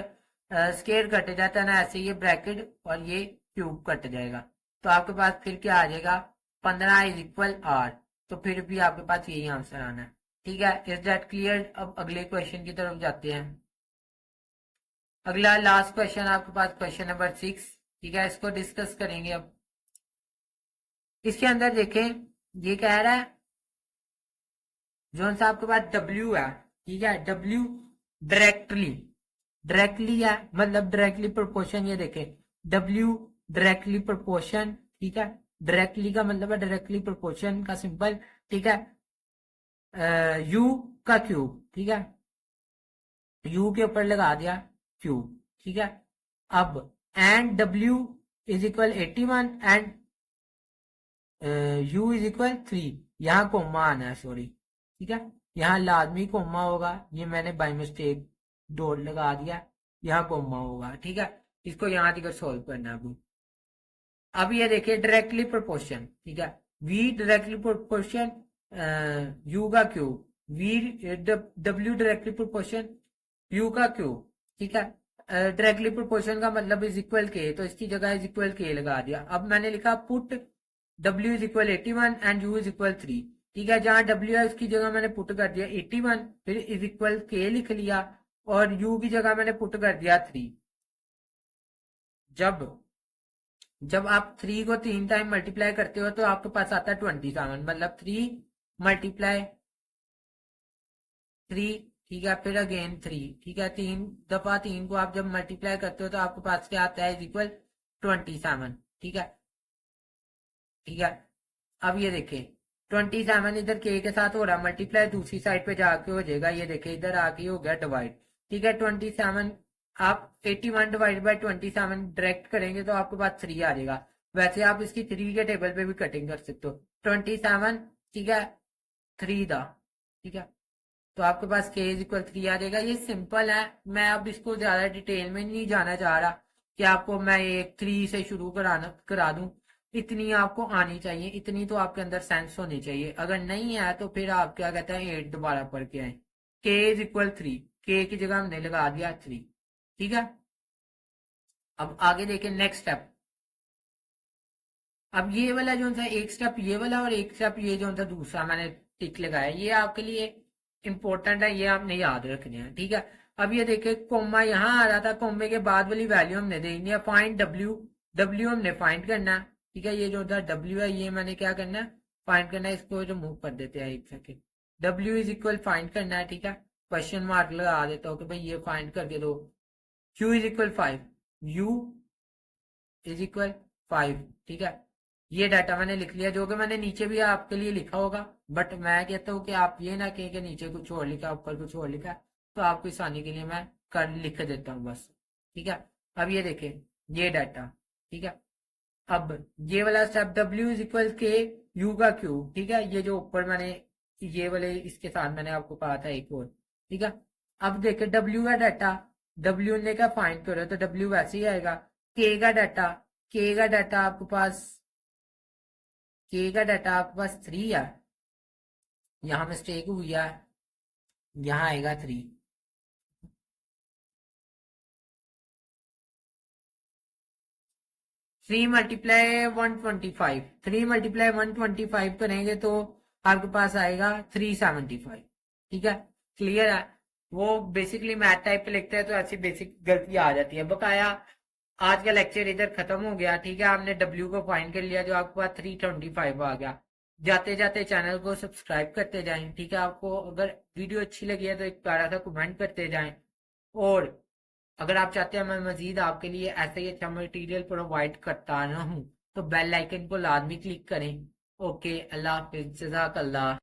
स्केयर कट जाता है ना, ऐसे ये ब्रैकेट और ये क्यूब कट जाएगा, तो आपके पास फिर क्या आ जाएगा, 15 इज इक्वल r। तो फिर भी आपके पास यही आंसर आना है। ठीक है, इज दैट क्लियर? अब अगले क्वेश्चन की तरफ जाते हैं। अगला लास्ट क्वेश्चन आपके पास क्वेश्चन नंबर 6। ठीक है, इसको डिस्कस करेंगे अब। इसके अंदर देखें, ये कह रहा है जो सा आपके पास W है। ठीक है, W डायरेक्टली डायरेक्टली है, मतलब डायरेक्टली प्रोपोर्शन। ये देखें W डायरेक्टली प्रोपोर्शन। ठीक है, डायरेक्टली का मतलब है डायरेक्टली प्रोपोर्शन का सिंपल। ठीक है, U का क्यूब। ठीक है, U के ऊपर लगा दिया क्यूब। ठीक है, अब and W is equal 81 and U is equal 3। यहाँ कोमा आना है, सॉरी। ठीक है, यहाँ लाजमी कोमा होगा, ये मैंने बाय मिस्टेक डॉट लगा दिया, यहाँ कोमा होगा। ठीक है, इसको यहाँ तक सोल्व करना है अब ये देखिए डायरेक्टली प्रोपोर्शन। ठीक है, V डायरेक्टली प्रोपोर्शन U का cube, V W directly proportion U का क्यूब। ठीक है, डायरेक्टली प्रोपोर्शन का मतलब इज इक्वल के, तो इसकी जगह इज इक्वल के लगा दिया। अब मैंने लिखा put W is equal 81 and U is equal 3। ठीक है, जहां W है उसकी जगह मैंने पुट कर दिया 81, फिर इज इक्वल के लिख लिया, और U की जगह मैंने पुट कर दिया 3। जब जब आप 3 को 3 टाइम मल्टीप्लाई करते हो तो आपके पास आता है 27, मतलब 3 मल्टीप्लाई 3। ठीक है, फिर अगेन 3। ठीक है, 3 दफा 3 को आप जब मल्टीप्लाई करते हो तो आपके पास क्या आता है, इज इक्वल 27। ठीक है, ठीक है, अब ये देखें 27 इधर के साथ हो रहा मल्टीप्लाई, दूसरी साइड पे जाके हो जाएगा, ये देखें इधर आके हो गया डिवाइड। ठीक है, 27 आप 81 डिवाइड बाई 27 डायरेक्ट करेंगे तो आपके पास 3 आ जाएगा। वैसे आप इसकी 3 के टेबल पे भी कटिंग कर सकते हो। 27, ठीक है, 3 दा। ठीक है, तो आपके पास k इज इक्वल 3 आ जाएगा। ये सिंपल है, मैं अब इसको ज्यादा डिटेल में नहीं जाना चाह रहा कि आपको मैं एक 3 से शुरू करा दूं। इतनी आपको आनी चाहिए, इतनी तो आपके अंदर सेंस होनी चाहिए। अगर नहीं है तो फिर आप क्या कहते हैं 8 दोबारा पढ़ के आए। k इज इक्वल 3, k की जगह हमने लगा दिया 3। ठीक है, अब आगे देखें नेक्स्ट स्टेप। अब ये वाला जो था एक स्टेप ये वाला, और एक स्टेप ये जो था दूसरा मैंने टिक लगाया, ये आपके लिए इंपॉर्टेंट है, ये आपने याद रखने हैं। ठीक है, अब ये देखिए कोमा यहाँ आ रहा था, कोमे के बाद वाली वैल्यू हमने देखनी है, फाइंड W। W हमने फाइंड करना है। ठीक है, ये जो था W है ये मैंने क्या करना है, फाइंड करना है। इसको रिमूव कर देते हैं एक second. W is equal find करना है। ठीक है, क्वेश्चन मार्क लगा देता हूँ कि भाई ये फाइंड करके दो। Q is equal 5, U is equal 5। ठीक है, ये डाटा मैंने लिख लिया, जो कि मैंने नीचे भी आपके लिए लिखा होगा, बट मैं कहता हूँ कि आप ये ना कहें कि नीचे कुछ और लिखा ऊपर कुछ और लिखा, तो आपको आसानी के लिए मैं कर लिख देता हूँ बस। ठीक है, अब ये देखें, ये डाटा, ठीक है। अब ये वाला स्टेप W इज इक्वल के यू का क्यूब, ठीक है। ये जो ऊपर मैंने ये वाले इसके साथ मैंने आपको कहा था एक और, ठीक है। अब देखें W का डाटा, W ने का फाइंड करो तो W वैसे ही आएगा। K का डाटा, K का डाटा आपके पास, K का डाटा आपके पास 3 है, यहाँ मिस्टेक हुई है, यहाँ आएगा 3। 3 मल्टीप्लाई 125, 3 मल्टीप्लाई 125 करेंगे तो आपके पास आएगा 375, ठीक है। क्लियर है। वो बेसिकली मैथ टाइप पे लिखते हैं तो ऐसी बेसिक गलती आ जाती है। बकाया आज का लेक्चर इधर खत्म हो गया, ठीक है। आपने W को फाइंड कर लिया जो आपके पास 325 आ गया। जाते जाते चैनल को सब्सक्राइब करते जाएं, ठीक है। आपको अगर वीडियो अच्छी लगी है तो एक प्यारा सा कमेंट करते जाएं, और अगर आप चाहते हैं मैं मजीद आपके लिए ऐसे ही अच्छा मटेरियल प्रोवाइड करता रहूं तो बेल आइकन को लाजमी क्लिक करें। ओके, अल्लाह हाफिज, जज़ाकल्लाह।